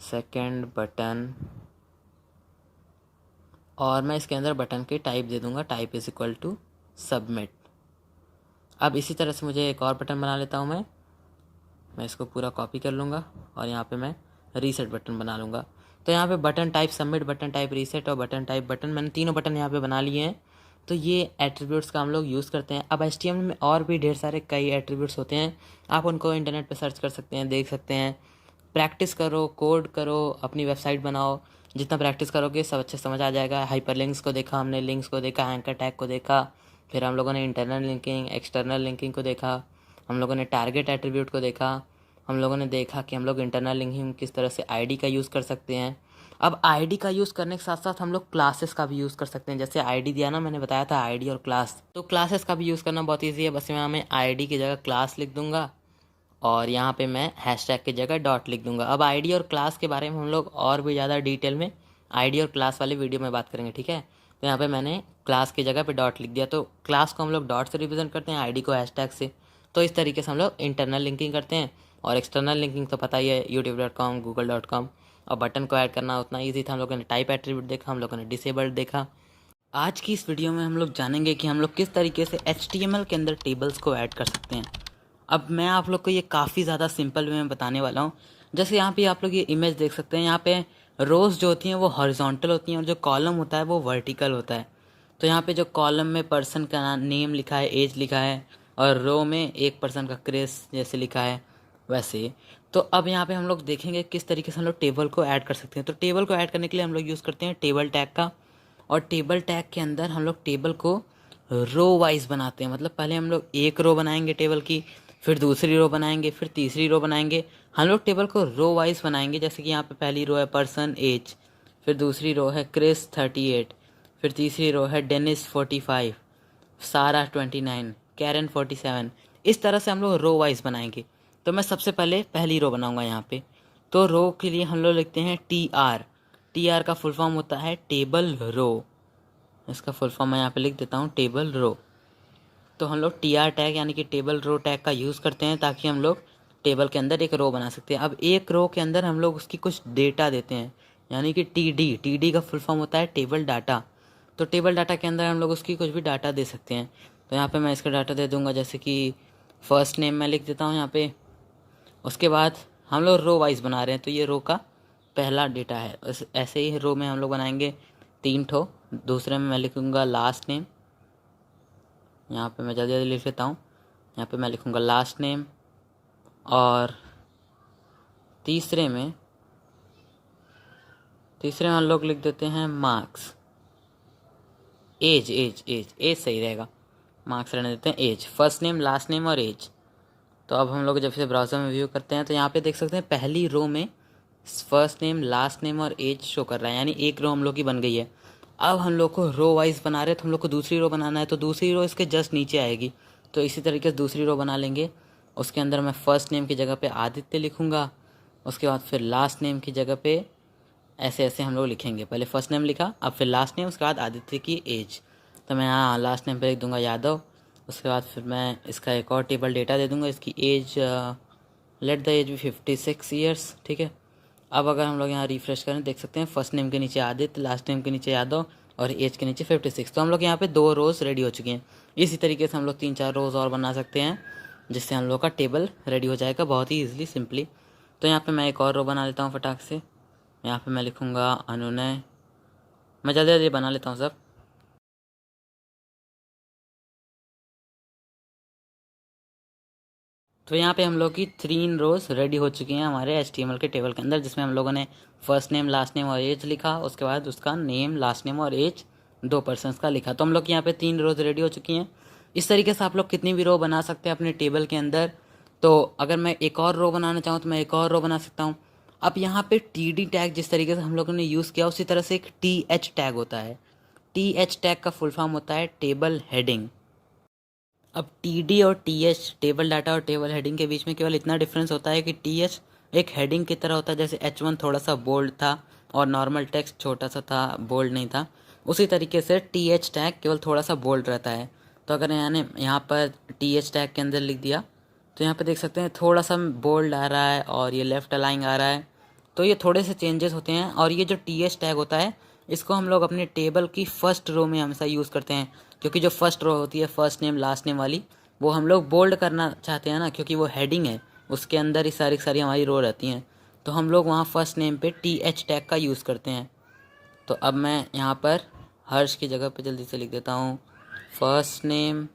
सेकेंड बटन, और मैं इसके अंदर बटन की टाइप दे दूँगा, type is equal to submit. अब इसी तरह से मुझे एक और बटन बना लेता हूँ मैं इसको पूरा कॉपी कर लूँगा और यहाँ पे मैं रीसेट बटन बना लूँगा। तो यहाँ पे button type submit, button type reset और बटन टाइप बटन, मैंने तीनों बटन यहाँ पे बना लिए हैं। तो ये एट्रीब्यूट्स का हम लोग यूज़ करते हैं। अब HTML में और भी ढेर सारे कई एट्रीब्यूट्स होते हैं, आप उनको इंटरनेट पे सर्च कर सकते हैं, देख सकते हैं। प्रैक्टिस करो, कोड करो, अपनी वेबसाइट बनाओ। जितना प्रैक्टिस करोगे सब अच्छे समझ आ जाएगा। हाइपरलिंक्स को देखा हमने, लिंक्स को देखा, एंकर टैग को देखा, फिर हम लोगों ने इंटरनल लिंकिंग, एक्सटर्नल लिंकिंग को देखा, हम लोगों ने टारगेट एट्रीब्यूट को देखा, हम लोगों ने देखा कि हम लोग इंटरनल लिंकिंग किस तरह से आईडी का यूज़ कर सकते हैं। अब आईडी का यूज़ करने के साथ साथ हम लोग क्लासेस का भी यूज़ कर सकते हैं। जैसे आईडी दिया ना, मैंने बताया था आईडी और क्लास, तो क्लासेस का भी यूज़ करना बहुत ईजी है। बस मैं आईडी की जगह क्लास लिख दूंगा और यहाँ पे मैं हैशटैग की जगह डॉट लिख दूंगा। अब आईडी और क्लास के बारे में हम लोग और भी ज़्यादा डिटेल में आईडी और क्लास वाली वीडियो में बात करेंगे, ठीक है। तो यहाँ पे मैंने क्लास की जगह पे डॉट लिख दिया, तो क्लास को हम लोग डॉट से रिप्रेजेंट करते हैं, आईडी को हैशटैग से। तो इस तरीके से हम लोग इंटरनल लिंकिंग करते हैं। और एक्सटर्नल लिंकिंग तो पता ही है, youtube.com, google.com। और बटन को ऐड करना उतना ईजी था। हम लोगों ने टाइप एट्रीब्यूट देखा, हम लोगों ने डिसेबल्ड देखा। आज की इस वीडियो में हम लोग जानेंगे कि हम लोग किस तरीके से HTML के अंदर टेबल्स को ऐड कर सकते हैं। अब मैं आप लोग को ये काफ़ी ज़्यादा सिंपल वे में बताने वाला हूँ। जैसे यहाँ पे आप लोग ये इमेज देख सकते हैं, यहाँ पे रोज़ जो होती हैं वो हॉरिजॉन्टल होती हैं और जो कॉलम होता है वो वर्टिकल होता है। तो यहाँ पे जो कॉलम में पर्सन का नेम लिखा है, एज लिखा है, और रो में एक पर्सन का क्रिस जैसे लिखा है वैसे। तो अब यहाँ पे हम लोग देखेंगे किस तरीके से हम लोग टेबल को ऐड कर सकते हैं। तो टेबल को ऐड करने के लिए हम लोग यूज़ करते हैं टेबल टैग का। और टेबल टैग के अंदर हम लोग टेबल को रो वाइज बनाते हैं। मतलब पहले हम लोग एक रो बनाएंगे टेबल की, फिर दूसरी रो बनाएंगे, फिर तीसरी रो बनाएंगे। हम लोग टेबल को रो वाइज बनाएंगे। जैसे कि यहाँ पे पहली रो है पर्सन एज, फिर दूसरी रो है क्रिस 38, फिर तीसरी रो है डेनिस 45, सारा 29, कैरन 47। इस तरह से हम लोग रो वाइज बनाएंगे। तो मैं सबसे पहले पहली रो बनाऊंगा यहाँ पे। तो रो के लिए हम लोग लिखते हैं TR। TR का फुल फॉर्म होता है टेबल रो। इसका फुल फॉर्म मैं यहाँ पे लिख देता हूँ, टेबल रो। तो हम लोग TR टैग यानी कि टेबल रो टैग का यूज़ करते हैं ताकि हम लोग टेबल के अंदर एक रो बना सकते हैं। अब एक रो के अंदर हम लोग उसकी कुछ डेटा देते हैं, यानी कि TD का फुल फॉर्म होता है टेबल डाटा। तो टेबल डाटा के अंदर हम लोग उसकी कुछ भी डाटा दे सकते हैं। तो यहाँ पे मैं इसका डाटा दे दूँगा, जैसे कि फ़र्स्ट नेम मैं लिख देता हूँ यहाँ पे। उसके बाद हम लोग रो वाइज बना रहे हैं, तो ये रो का पहला डेटा है। ऐसे ही रो में हम लोग बनाएंगे 3 ठो। दूसरे में मैं लिखूँगा लास्ट नेम, यहाँ पे मैं जल्दी जल्दी लिख लेता हूँ। यहाँ पे मैं लिखूँगा लास्ट नेम। और तीसरे में हम लोग लिख देते हैं मार्क्स, एज सही रहेगा, मार्क्स रहने देते हैं age. First name, last name और एज। तो अब हम लोग जब से ब्राउज़र में व्यू करते हैं तो यहाँ पे देख सकते हैं पहली रो में फर्स्ट नेम, लास्ट नेम और एज शो कर रहा है, यानी एक रो हम लोग की बन गई है। अब हम लोग को रो वाइज बना रहे हैं, तो हम लोग को दूसरी रो बनाना है। तो दूसरी रो इसके जस्ट नीचे आएगी। तो इसी तरीके से दूसरी रो बना लेंगे। उसके अंदर मैं फ़र्स्ट नेम की जगह पे आदित्य लिखूँगा। उसके बाद फिर लास्ट नेम की जगह पे ऐसे ऐसे हम लोग लिखेंगे। पहले फर्स्ट नेम लिखा, अब फिर लास्ट नेम, उसके बाद आदित्य की एज। तो मैं यहाँ लास्ट नेम पे लिख दूँगा यादव। उसके बाद फिर मैं इसका एक और टेबल डेटा दे दूँगा, इसकी एज लेट द एज भी 56 ईयर्स, ठीक है। अब अगर हम लोग यहाँ रिफ्रेश करें देख सकते हैं फर्स्ट नेम के नीचे आदित्य, लास्ट नेम के नीचे यादव और एज के नीचे 56। तो हम लोग यहाँ पे 2 रोज़ रेडी हो चुकी हैं। इसी तरीके से हम लोग 3-4 रोज़ और बना सकते हैं, जिससे हम लोग का टेबल रेडी हो जाएगा बहुत ही ईजिली, सिंपली। तो यहाँ पे मैं एक और रो बना लेता हूँ फटाक से। यहाँ पे मैं लिखूँगा अनुनय। मैं जल्दी जल्दी बना लेता हूँ सब। तो यहाँ पे हम लोग की 3 रोज़ रेडी हो चुकी हैं हमारे HTML के टेबल के अंदर, जिसमें हम लोगों ने फर्स्ट नेम, लास्ट नेम और एज लिखा। उसके बाद उसका नेम, लास्ट नेम और एज 2 पर्सन्स का लिखा। तो हम लोग यहाँ पे 3 रोज़ रेडी हो चुकी हैं। इस तरीके से आप लोग कितनी भी रो बना सकते हैं अपने टेबल के अंदर। तो अगर मैं एक और रो बनाना चाहूँ तो मैं एक और रो बना सकता हूँ। अब यहाँ पे TD टैग जिस तरीके से हम लोगों ने यूज़ किया, उसी तरह से एक TH टैग होता है। TH टैग का फुल फॉर्म होता है टेबल हेडिंग। अब TD और TH, टेबल डाटा और टेबल हेडिंग के बीच में केवल इतना डिफरेंस होता है कि TH एक हेडिंग की तरह होता है। जैसे H1 थोड़ा सा बोल्ड था और नॉर्मल टेक्स्ट छोटा सा था, बोल्ड नहीं था, उसी तरीके से TH टैग केवल थोड़ा सा बोल्ड रहता है। तो अगर यहाँ पर TH टैग के अंदर लिख दिया तो यहाँ पे देख सकते हैं थोड़ा सा बोल्ड आ रहा है और ये लेफ्ट अलाइंग आ रहा है। तो ये थोड़े से चेंजेस होते हैं। और ये जो TH टैग होता है, इसको हम लोग अपने टेबल की फर्स्ट रो में हमेशा यूज़ करते हैं, क्योंकि जो फर्स्ट रो होती है फर्स्ट नेम, लास्ट नेम वाली, वो हम लोग बोल्ड करना चाहते हैं ना, क्योंकि वो हेडिंग है, उसके अंदर ही सारी हमारी रो रहती हैं। तो हम लोग वहाँ फर्स्ट नेम पे TH टैग का यूज़ करते हैं। तो अब मैं यहाँ पर हर्ष की जगह पे जल्दी से लिख देता हूँ फर्स्ट नेम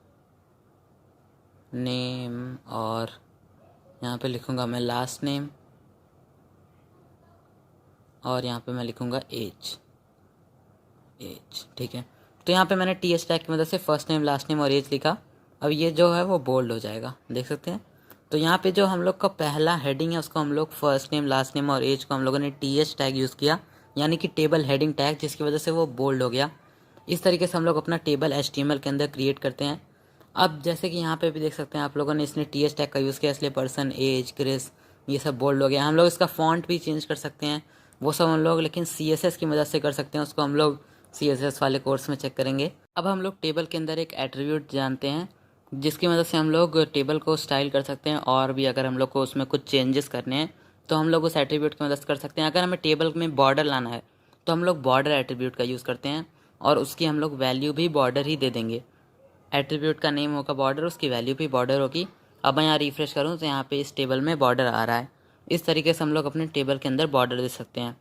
और यहाँ पे लिखूँगा मैं लास्ट नेम और यहाँ पे मैं लिखूँगा एज। ठीक है। तो यहाँ पे मैंने TH टैग की मदद से फर्स्ट नेम, लास्ट नेम और एज लिखा। अब ये जो है वो बोल्ड हो जाएगा, देख सकते हैं। तो यहाँ पे जो हम लोग का पहला हेडिंग है उसको हम लोग फर्स्ट नेम, लास्ट नेम और एज को हम लोगों ने TH टैग यूज़ किया, यानी कि टेबल हेडिंग टैग, जिसकी वजह से वो बोल्ड हो गया। इस तरीके से हम लोग अपना टेबल HTML के अंदर क्रिएट करते हैं। अब जैसे कि यहाँ पे भी देख सकते हैं आप लोगों ने, इसने TH टैग का यूज़ किया इसलिए पर्सन, एज, क्रिस ये सब बोल्ड हो गया। हम लोग इसका फॉन्ट भी चेंज कर सकते हैं, वो सब हम लोग लेकिन CSS की मदद से कर सकते हैं। उसको हम लोग CSS वाले कोर्स में चेक करेंगे। अब हम लोग टेबल के अंदर एक एट्रीब्यूट जानते हैं जिसकी मदद से हम लोग टेबल को स्टाइल कर सकते हैं, और भी अगर हम लोग को उसमें कुछ चेंजेस करने हैं तो हम लोग उस एट्रीब्यूट की मदद से कर सकते हैं। अगर हमें टेबल में बॉर्डर लाना है तो हम लोग बॉर्डर एट्रीब्यूट का यूज़ करते हैं और उसकी हम लोग वैल्यू भी बॉर्डर ही दे देंगे। एट्रीब्यूट का नेम होगा बॉर्डर, उसकी वैल्यू भी बॉर्डर होगी। अब मैं यहाँ रिफ्रेश करूँ तो यहाँ पे इस टेबल में बॉर्डर आ रहा है। इस तरीके से हम लोग अपने टेबल के अंदर बॉर्डर दे सकते हैं।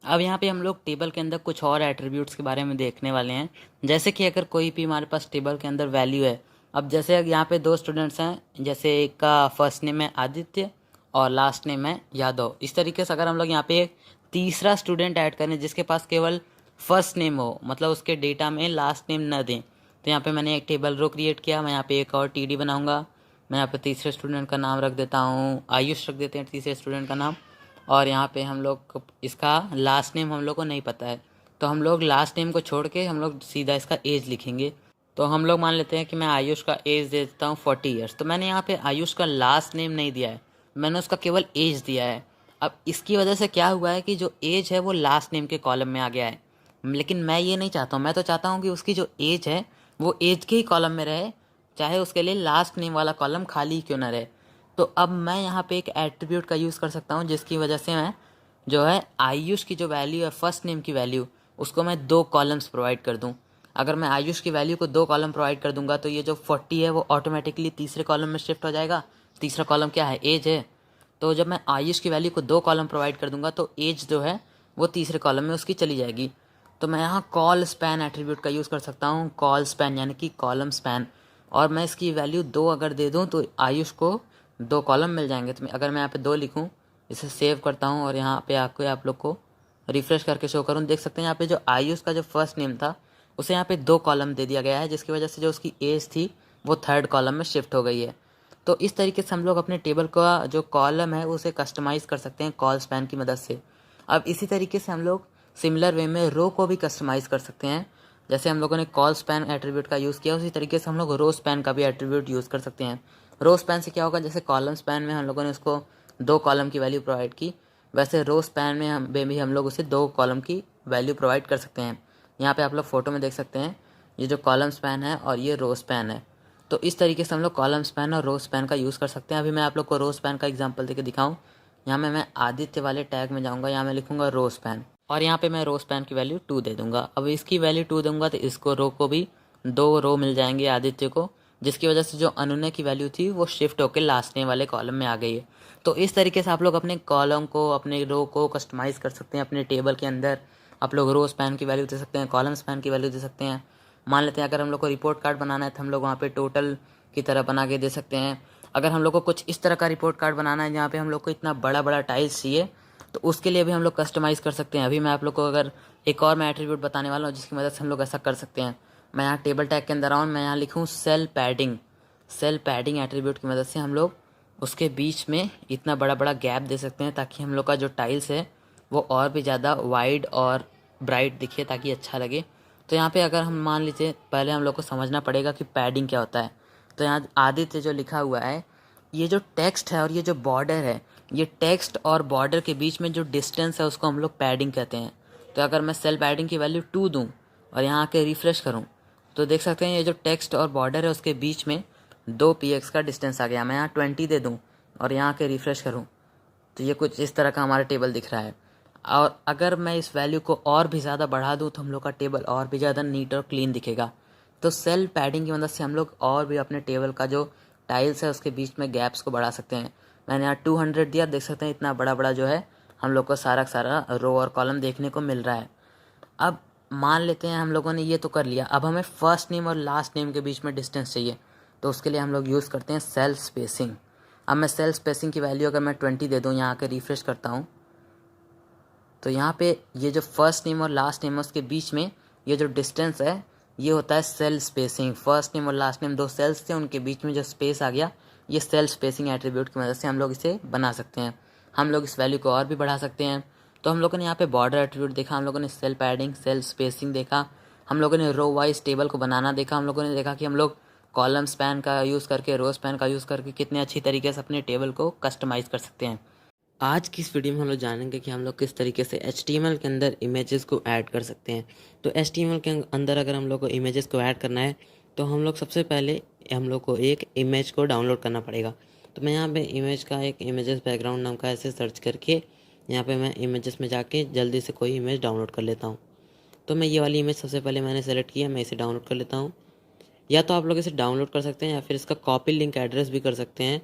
अब यहाँ पे हम लोग टेबल के अंदर कुछ और एट्रीब्यूट्स के बारे में देखने वाले हैं, जैसे कि अगर कोई भी हमारे पास टेबल के अंदर वैल्यू है। अब जैसे यहाँ पे दो स्टूडेंट्स हैं, जैसे एक का फर्स्ट नेम है आदित्य और लास्ट नेम है यादव। इस तरीके से अगर हम लोग यहाँ पे एक तीसरा स्टूडेंट ऐड करें जिसके पास केवल फर्स्ट नेम हो, मतलब उसके डेटा में लास्ट नेम न दें, तो यहाँ पे मैंने एक टेबल रो क्रिएट किया। मैं यहाँ पे एक और TD बनाऊँगा। मैं यहाँ पे तीसरे स्टूडेंट का नाम रख देता हूँ आयुष, रख देते हैं तीसरे स्टूडेंट का नाम। और यहाँ पे हम लोग इसका लास्ट नेम हम लोग को नहीं पता है, तो हम लोग लास्ट नेम को छोड़ के हम लोग सीधा इसका एज लिखेंगे। तो हम लोग मान लेते हैं कि मैं आयुष का एज दे देता हूँ 40 ईयर्स। तो मैंने यहाँ पे आयुष का लास्ट नेम नहीं दिया है, मैंने उसका केवल एज दिया है। अब इसकी वजह से क्या हुआ है कि जो एज है वो लास्ट नेम के कॉलम में आ गया है, लेकिन मैं ये नहीं चाहता हूँ। मैं तो चाहता हूँ कि उसकी जो एज है वो एज के ही कॉलम में रहे, चाहे उसके लिए लास्ट नेम वाला कॉलम खाली क्यों ना रहे। तो अब मैं यहाँ पे एक एट्रीब्यूट का यूज़ कर सकता हूँ जिसकी वजह से मैं जो है आयुष की जो वैल्यू है फर्स्ट नेम की वैल्यू, उसको मैं 2 कॉलम्स प्रोवाइड कर दूँ। अगर मैं आयुष की वैल्यू को 2 कॉलम प्रोवाइड कर दूंगा तो ये जो 40 है वो ऑटोमेटिकली तीसरे कॉलम में शिफ्ट हो जाएगा। तीसरा कॉलम क्या है, एज है। तो जब मैं आयुष की वैल्यू को 2 कॉलम प्रोवाइड कर दूंगा तो एज जो है वो तीसरे कॉलम में उसकी चली जाएगी। तो मैं यहाँ कॉल स्पैन एट्रीब्यूट का यूज़ कर सकता हूँ, कॉल स्पैन यानी कि कॉलम स्पैन। और मैं इसकी वैल्यू 2 अगर दे दूँ तो आयुष को 2 कॉलम मिल जाएंगे। तो अगर मैं यहाँ पे 2 लिखूँ, इसे सेव करता हूँ और यहाँ पे आप लोग को रिफ्रेश करके शो करूँ, देख सकते हैं यहाँ पे जो आयुष का जो फर्स्ट नेम था उसे यहाँ पे 2 कॉलम दे दिया गया है, जिसकी वजह से जो उसकी एज थी वो 3rd कॉलम में शिफ्ट हो गई है। तो इस तरीके से हम लोग अपने टेबल का जो कॉलम है उसे कस्टमाइज़ कर सकते हैं कॉल स्पैन की मदद से। अब इसी तरीके से हम लोग सिमिलर वे में रो को भी कस्टमाइज़ कर सकते हैं। जैसे हम लोगों ने कॉल स्पैन एट्रीब्यूट का यूज़ किया, उसी तरीके से हम लोग रो स्पैन का भी एट्रीब्यूट यूज़ कर सकते हैं। रो स्पैन से क्या होगा, जैसे कॉलम स्पैन में हम लोगों ने उसको 2 कॉलम की वैल्यू प्रोवाइड की, वैसे रो स्पैन में भी हम लोग उसे 2 कॉलम की वैल्यू प्रोवाइड कर सकते हैं। यहाँ पे आप लोग फोटो में देख सकते हैं ये जो कॉलम स्पैन है और ये रो स्पैन है। तो इस तरीके से हम लोग कॉलम स्पैन और रो स्पैन का यूज़ कर सकते हैं। अभी मैं आप लोग को रो स्पैन का एग्जांपल देके दिखाऊं। यहाँ में मैं आदित्य वाले टैग में जाऊँगा, यहाँ मैं लिखूँगा रो स्पैन और यहाँ पे मैं रो स्पैन की वैल्यू 2 दे दूँगा। अब इसकी वैल्यू 2 दूँगा तो इसको रो को भी 2 रो मिल जाएंगे आदित्य को, जिसकी वजह से जो अनुनय की वैल्यू थी वो शिफ्ट होकर लास्ट नेम वाले कॉलम में आ गई है। तो इस तरीके से आप लोग अपने कॉलम को, अपने रो को कस्टमाइज़ कर सकते हैं अपने टेबल के अंदर। आप लोग रो स्पैन की वैल्यू दे सकते हैं, कॉलम स्पैन की वैल्यू दे सकते हैं। मान लेते हैं अगर हम लोग को रिपोर्ट कार्ड बनाना है तो हम लोग वहाँ पे टोटल की तरह बना के दे सकते हैं। अगर हम लोग को कुछ इस तरह का रिपोर्ट कार्ड बनाना है जहाँ पे हम लोग को इतना बड़ा बड़ा टाइल्स चाहिए, तो उसके लिए भी हम लोग कस्टमाइज़ कर सकते हैं। अभी मैं आप लोग को अगर एक और मैं एट्रीब्यूट बताने वाला हूँ जिसकी मदद से हम लोग ऐसा कर सकते हैं। मैं यहाँ टेबल टैग के अंदर आऊँ, मैं यहाँ लिखूँ cell padding. Cell padding attribute की मदद से हम लोग उसके बीच में इतना बड़ा बड़ा गैप दे सकते हैं ताकि हम लोग का जो टाइल्स है वो और भी ज़्यादा वाइड और ब्राइट दिखे, ताकि अच्छा लगे। तो यहाँ पे अगर हम मान लीजिए, पहले हम लोग को समझना पड़ेगा कि पैडिंग क्या होता है। तो यहाँ आदित्य जो लिखा हुआ है, ये जो टेक्स्ट है और ये जो बॉर्डर है, ये टेक्स्ट और बॉर्डर के बीच में जो डिस्टेंस है उसको हम लोग पैडिंग कहते हैं। तो अगर मैं सेल पैडिंग की वैल्यू 2 दूँ और यहाँ आके रिफ्रेश करूँ तो देख सकते हैं ये जो टेक्स्ट और बॉर्डर है उसके बीच में 2 px का डिस्टेंस आ गया। मैं यहाँ 20 दे दूँ और यहाँ आके रिफ्रेश करूँ तो ये कुछ इस तरह का हमारा टेबल दिख रहा है। और अगर मैं इस वैल्यू को और भी ज़्यादा बढ़ा दूँ तो हम लोग का टेबल और भी ज़्यादा नीट और क्लीन दिखेगा। तो सेल पैडिंग की मदद से हम लोग और भी अपने टेबल का जो टाइल्स है उसके बीच में गैप्स को बढ़ा सकते हैं। मैंने यहाँ 200 दिया, देख सकते हैं इतना बड़ा बड़ा जो है हम लोग को सारा का सारा रो और कॉलम देखने को मिल रहा है। अब मान लेते हैं हम लोगों ने ये तो कर लिया, अब हमें फर्स्ट नेम और लास्ट नेम के बीच में डिस्टेंस चाहिए, तो उसके लिए हम लोग यूज़ करते हैं सेल स्पेसिंग। अब मैं सेल स्पेसिंग की वैल्यू अगर मैं 20 दे दूँ, यहाँ आके रिफ्रेश करता हूँ, तो यहाँ पे ये जो फर्स्ट नेम और लास्ट नेम है उसके बीच में ये जो डिस्टेंस है ये होता है सेल स्पेसिंग। फर्स्ट नेम और लास्ट नेम दो सेल्स थे, उनके बीच में जो स्पेस आ गया, ये सेल स्पेसिंग एट्रीब्यूट की मदद से हम लोग इसे बना सकते हैं। हम लोग इस वैल्यू को और भी बढ़ा सकते हैं। तो हम लोगों ने यहाँ पे बॉर्डर एट्रीब्यूट देखा, हम लोगों ने सेल पैडिंग, सेल स्पेसिंग देखा, हम लोगों ने रो वाइज टेबल को बनाना देखा, हम लोगों ने देखा कि हम लोग कॉलम स्पैन का यूज़ करके, रो स्पैन का यूज़ करके कितने अच्छी तरीके से अपने टेबल को कस्टमाइज़ कर सकते हैं। आज की इस वीडियो में हम लोग जानेंगे कि हम लोग किस तरीके से HTML के अंदर इमेजेस को ऐड कर सकते हैं। तो HTML के अंदर अगर हम लोग को इमेजेस को ऐड करना है तो हम लोग सबसे पहले हम लोग को एक इमेज को डाउनलोड करना पड़ेगा। तो मैं यहाँ पे इमेज का एक इमेजेस बैकग्राउंड नाम का ऐसे सर्च करके यहाँ पे मैं इमेजेस में जाके जल्दी से कोई इमेज डाउनलोड कर लेता हूँ। तो मैं ये वाली इमेज सबसे पहले मैंने सेलेक्ट किया, मैं इसे डाउनलोड कर लेता हूँ। या तो आप लोग इसे डाउनलोड कर सकते हैं या फिर इसका कॉपी लिंक एड्रेस भी कर सकते हैं।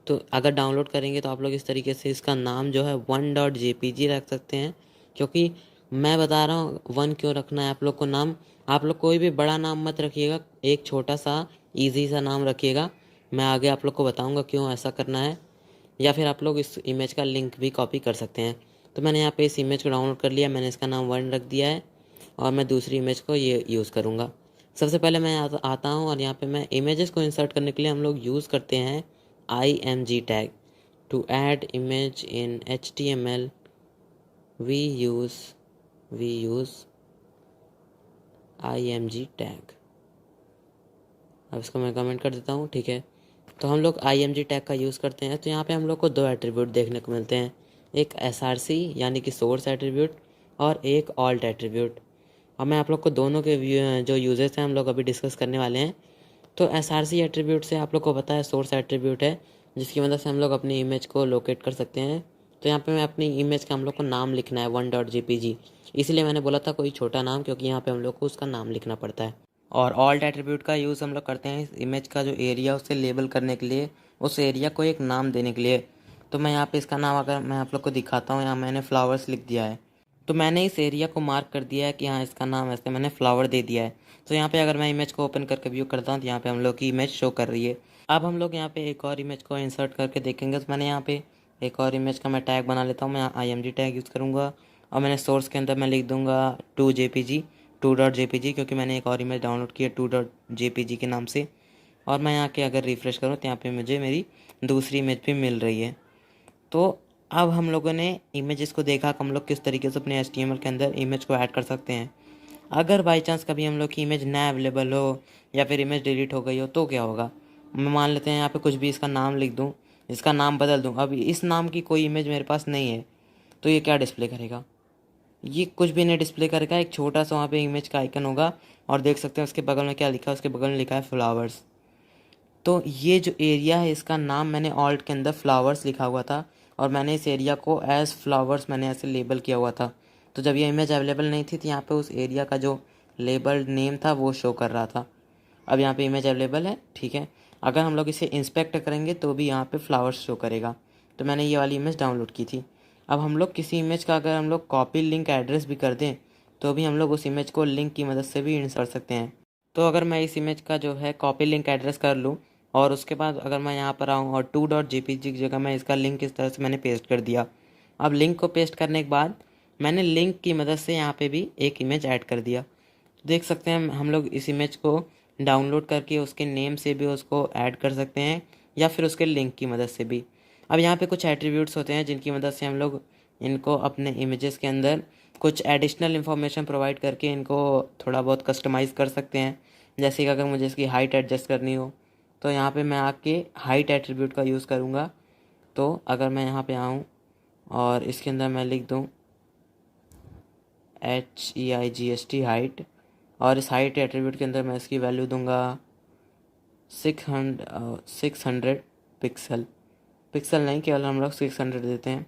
तो अगर डाउनलोड करेंगे तो आप लोग इस तरीके से इसका नाम जो है 1.jpg रख सकते हैं, क्योंकि मैं बता रहा हूँ 1 क्यों रखना है आप लोग को नाम। आप लोग कोई भी बड़ा नाम मत रखिएगा, एक छोटा सा ईजी सा नाम रखिएगा। मैं आगे आप लोग को बताऊँगा क्यों ऐसा करना है। या फिर आप लोग इस इमेज का लिंक भी कॉपी कर सकते हैं। तो मैंने यहाँ पे इस इमेज को डाउनलोड कर लिया, मैंने इसका नाम 1 रख दिया है और मैं दूसरी इमेज को ये यूज़ करूँगा। सबसे पहले मैं आता हूँ और यहाँ पे मैं इमेजेस को इंसर्ट करने के लिए हम लोग यूज़ करते हैं img tag. To add image in HTML we use img tag. अब इसको मैं कमेंट कर देता हूँ, ठीक है। तो हम लोग img टैग का यूज़ करते हैं। तो यहाँ पे हम लोग को दो एट्रीब्यूट देखने को मिलते हैं, एक src यानी कि सोर्स एट्रीब्यूट और एक ऑल्ट एट्रीब्यूट। अब मैं आप लोग को दोनों के जो यूजेस हैं हम लोग अभी डिस्कस करने वाले हैं। तो src एट्रीब्यूट से आप लोग को पता है सोर्स एट्रीब्यूट है जिसकी मदद से हम लोग अपनी इमेज को लोकेट कर सकते हैं। तो यहाँ पे मैं अपनी इमेज का हम लोग को नाम लिखना है 1.jpg, इसलिए मैंने बोला था कोई छोटा नाम, क्योंकि यहाँ पे हम लोग को उसका नाम लिखना पड़ता है। और ऑल्ट एट्रीब्यूट का यूज़ हम लोग करते हैं इस इमेज का जो एरिया उसे लेबल करने के लिए, उस एरिया को एक नाम देने के लिए। तो मैं यहाँ पे इसका नाम अगर मैं आप लोग को दिखाता हूँ, यहाँ मैंने फ्लावर्स लिख दिया है। तो मैंने इस एरिया को मार्क कर दिया है कि हाँ इसका नाम ऐसे मैंने फ्लावर दे दिया है। तो यहाँ पे अगर मैं इमेज को ओपन करके व्यू करता हूँ तो यहाँ पे हम लोग की इमेज शो कर रही है। अब हम लोग यहाँ पे एक और इमेज को इंसर्ट करके देखेंगे। तो मैंने यहाँ पे एक और इमेज का मैं टैग बना लेता हूँ, मैं img टैग यूज़ करूँगा और मैंने सोर्स के अंदर मैं लिख दूँगा 2.jpg, क्योंकि मैंने एक और इमेज डाउनलोड की है 2.jpg के नाम से। और मैं यहाँ के अगर रिफ़्रेश करूँ तो यहाँ पे मुझे मेरी दूसरी इमेज भी मिल रही है। तो अब हम लोगों ने इमेजेस को देखा कि हम लोग किस तरीके से अपने HTML के अंदर इमेज को ऐड कर सकते हैं। अगर बाई चांस कभी हम लोग की इमेज ना अवेलेबल हो या फिर इमेज डिलीट हो गई हो तो क्या होगा। मैं मान लेते हैं यहाँ पे कुछ भी इसका नाम लिख दूँ, इसका नाम बदल दूँ, अब इस नाम की कोई इमेज मेरे पास नहीं है, तो ये क्या डिस्प्ले करेगा, ये कुछ भी नहीं डिस्प्ले करेगा। एक छोटा सा वहाँ पे इमेज का आइकन होगा और देख सकते हैं उसके बगल में क्या लिखा है, उसके बगल में लिखा है फ्लावर्स। तो ये जो एरिया है इसका नाम मैंने ऑल्ट के अंदर फ्लावर्स लिखा हुआ था और मैंने इस एरिया को एज फ्लावर्स मैंने ऐसे लेबल किया हुआ था। तो जब ये इमेज अवेलेबल नहीं थी तो यहाँ पे उस एरिया का जो लेबल्ड नेम था वो शो कर रहा था। अब यहाँ पे इमेज अवेलेबल है, ठीक है। अगर हम लोग इसे इंस्पेक्ट करेंगे तो भी यहाँ पे फ्लावर्स शो करेगा। तो मैंने ये वाली इमेज डाउनलोड की थी। अब हम लोग किसी इमेज का अगर हम लोग कॉपी लिंक एड्रेस भी कर दें तो भी हम लोग उस इमेज को लिंक की मदद से भी इंसर्ट कर सकते हैं। तो अगर मैं इस इमेज का जो है कॉपी लिंक एड्रेस कर लूँ और उसके बाद अगर मैं यहाँ पर आऊँ और 2.jpg की जगह मैं इसका लिंक इस तरह से मैंने पेस्ट कर दिया। अब लिंक को पेस्ट करने के बाद मैंने लिंक की मदद से यहाँ पे भी एक इमेज ऐड कर दिया। देख सकते हैं हम लोग इस इमेज को डाउनलोड करके उसके नेम से भी उसको ऐड कर सकते हैं या फिर उसके लिंक की मदद से भी। अब यहाँ पे कुछ एट्रीब्यूट्स होते हैं जिनकी मदद से हम लोग इनको अपने इमेजेस के अंदर कुछ एडिशनल इन्फॉर्मेशन प्रोवाइड करके इनको थोड़ा बहुत कस्टमाइज़ कर सकते हैं। जैसे कि अगर मुझे इसकी हाइट एडजस्ट करनी हो तो यहाँ पे मैं आके हाइट एट्रीब्यूट का यूज़ करूँगा। तो अगर मैं यहाँ पे आऊँ और इसके अंदर मैं लिख दूँ HEIGST हाइट और इस हाइट एट्रीब्यूट के अंदर मैं इसकी वैल्यू दूंगा 600 पिक्सल नहीं, केवल हम लोग 600 देते हैं।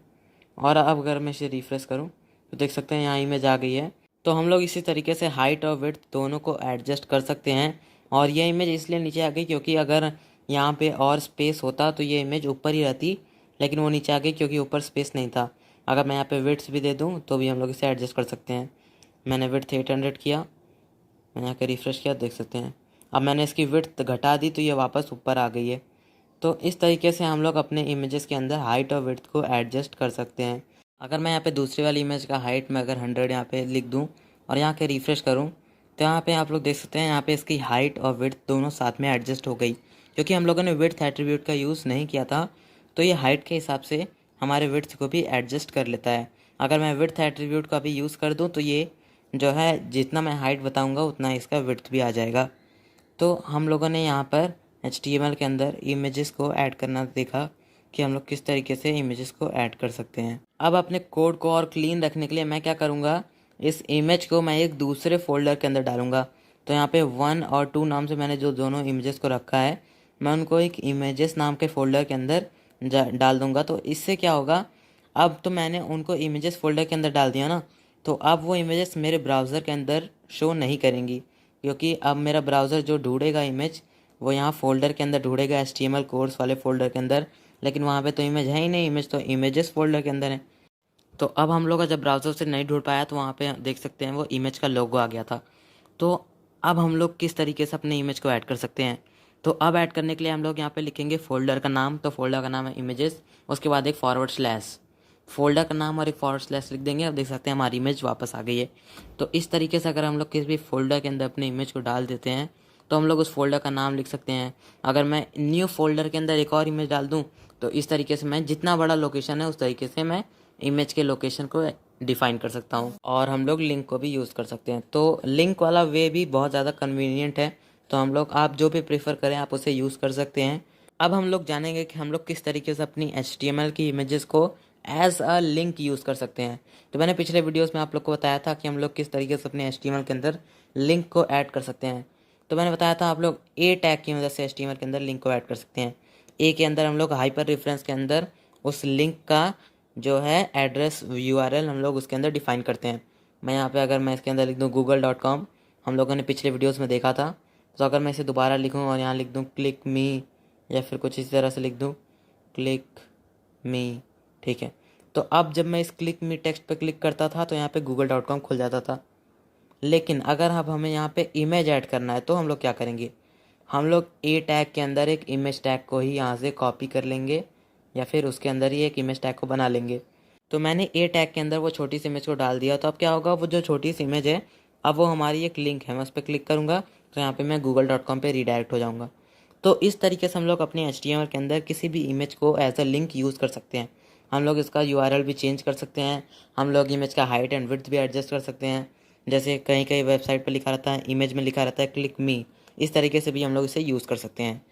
और अब अगर मैं इसे रिफ्रेश करूं तो देख सकते हैं यहाँ इमेज आ गई है। तो हम लोग इसी तरीके से हाइट और विड्थ दोनों को एडजस्ट कर सकते हैं। और ये इमेज इसलिए नीचे आ गई क्योंकि अगर यहाँ पे और स्पेस होता तो ये इमेज ऊपर ही रहती, लेकिन वो नीचे आ गई क्योंकि ऊपर स्पेस नहीं था। अगर मैं यहाँ पे विड्थ भी दे दूँ तो भी हम लोग इसे एडजस्ट कर सकते हैं। मैंने विड्थ 800 किया, मैंने यहाँ पे रिफ़्रेश किया, देख सकते हैं। अब मैंने इसकी विड्थ घटा दी तो ये वापस ऊपर आ गई है। तो इस तरीके से हम लोग अपने इमेजेस के अंदर हाइट और विड्थ को एडजस्ट कर सकते हैं। अगर मैं यहाँ पे दूसरी वाली इमेज का हाइट में अगर 100 यहाँ पे लिख दूँ और यहाँ के रिफ़्रेश करूँ तो यहाँ पे आप लोग देख सकते हैं यहाँ पे इसकी हाइट और विड्थ दोनों साथ में एडजस्ट हो गई। क्योंकि हम लोगों ने विड्थ एट्रीब्यूट का यूज़ नहीं किया था तो ये हाइट के हिसाब से हमारे विड्थ को भी एडजस्ट कर लेता है। अगर मैं विड्थ एट्रीब्यूट का भी यूज़ कर दूँ तो ये जो है जितना मैं हाइट बताऊँगा उतना इसका विड्थ भी आ जाएगा। तो हम लोगों ने यहाँ पर HTML के अंदर इमेजेस को ऐड करना देखा कि हम लोग किस तरीके से इमेजेस को ऐड कर सकते हैं। अब अपने कोड को और क्लीन रखने के लिए मैं क्या करूँगा, इस इमेज को मैं एक दूसरे फोल्डर के अंदर डालूँगा। तो यहाँ पे 1 और 2 नाम से मैंने जो दोनों इमेजेस को रखा है मैं उनको एक इमेजेस नाम के फ़ोल्डर के अंदर डाल दूँगा। तो इससे क्या होगा, अब तो मैंने उनको इमेजेस फ़ोल्डर के अंदर डाल दिया ना, तो अब वो इमेजेस मेरे ब्राउज़र के अंदर शो नहीं करेंगी। क्योंकि अब मेरा ब्राउज़र जो ढूंढेगा इमेज वो यहाँ फ़ोल्डर के अंदर ढूंढेगा, HTML कोर्स वाले फ़ोल्डर के अंदर। लेकिन वहाँ पे तो इमेज है ही नहीं, इमेज तो इमेजेस फ़ोल्डर के अंदर है। तो अब हम लोग जब ब्राउज़र से नहीं ढूंढ पाया तो वहाँ पे देख सकते हैं वो इमेज का लोगो आ गया था। तो अब हम लोग किस तरीके से अपने इमेज को ऐड कर सकते हैं, तो अब ऐड करने के लिए हम लोग यहाँ पे लिखेंगे फ़ोल्डर का नाम। तो फ़ोल्डर का नाम है इमेजेस, उसके बाद एक /, फ़ोल्डर का नाम और एक / लिख देंगे। अब देख सकते हैं हमारी इमेज वापस आ गई है। तो इस तरीके से अगर हम लोग किसी भी फ़ोल्डर के अंदर अपनी इमेज को डाल देते हैं तो हम लोग उस फ़ोल्डर का नाम लिख सकते हैं। अगर मैं न्यू फ़ोल्डर के अंदर एक और इमेज डाल दूँ तो इस तरीके से मैं जितना बड़ा लोकेशन है उस तरीके से मैं इमेज के लोकेशन को डिफ़ाइन कर सकता हूँ। और हम लोग लिंक को भी यूज़ कर सकते हैं। तो लिंक वाला वे भी बहुत ज़्यादा कन्वीनियंट है। तो हम लोग आप जो भी प्रेफर करें आप उसे यूज़ कर सकते हैं। अब हम लोग जानेंगे कि हम लोग किस तरीके से अपनी HTML की इमेजेस को एज अ लिंक यूज़ कर सकते हैं। तो मैंने पिछले वीडियोस में आप लोग को बताया था कि हम लोग किस तरीके से अपने HTML के अंदर लिंक को ऐड कर सकते हैं। तो मैंने बताया था आप लोग ए टैग की मदद से HTML के अंदर लिंक को ऐड कर सकते हैं। ए के अंदर हम लोग हाइपर रेफरेंस के अंदर उस लिंक का जो है एड्रेस URL हम लोग उसके अंदर डिफ़ाइन करते हैं। मैं यहाँ पे अगर मैं इसके अंदर लिख दूँ google.com, हम लोगों ने पिछले वीडियोस में देखा था। तो अगर मैं इसे दोबारा लिखूँ और यहाँ लिख दूँ क्लिक मी या फिर कुछ इसी तरह से लिख दूँ क्लिक मी, ठीक है। तो अब जब मैं इस क्लिक मी टेक्स्ट पे क्लिक करता था तो यहाँ पे google.com खुल जाता था। लेकिन अगर अब हमें यहाँ पे इमेज ऐड करना है तो हम लोग क्या करेंगे, हम लोग ए टैग के अंदर एक इमेज टैग को ही यहाँ से कॉपी कर लेंगे या फिर उसके अंदर ही एक इमेज टैग को बना लेंगे। तो मैंने ए टैग के अंदर वो छोटी सी इमेज को डाल दिया। तो अब क्या होगा, वो जो छोटी सी इमेज है अब वो हमारी एक लिंक है, मैं उस पर क्लिक करूँगा तो यहाँ पे मैं google.com पे रीडायरेक्ट हो जाऊँगा। तो इस तरीके से हम लोग अपने HTML के अंदर किसी भी इमेज को एज अ लिंक यूज़ कर सकते हैं। हम लोग इसका URL भी चेंज कर सकते हैं, हम लोग इमेज का हाइट एंड विड्थ भी एडजस्ट कर सकते हैं। जैसे कहीं कहीं वेबसाइट पर लिखा रहता है, इमेज में लिखा रहता है क्लिक मी, इस तरीके से भी हम लोग इसे यूज़ कर सकते हैं।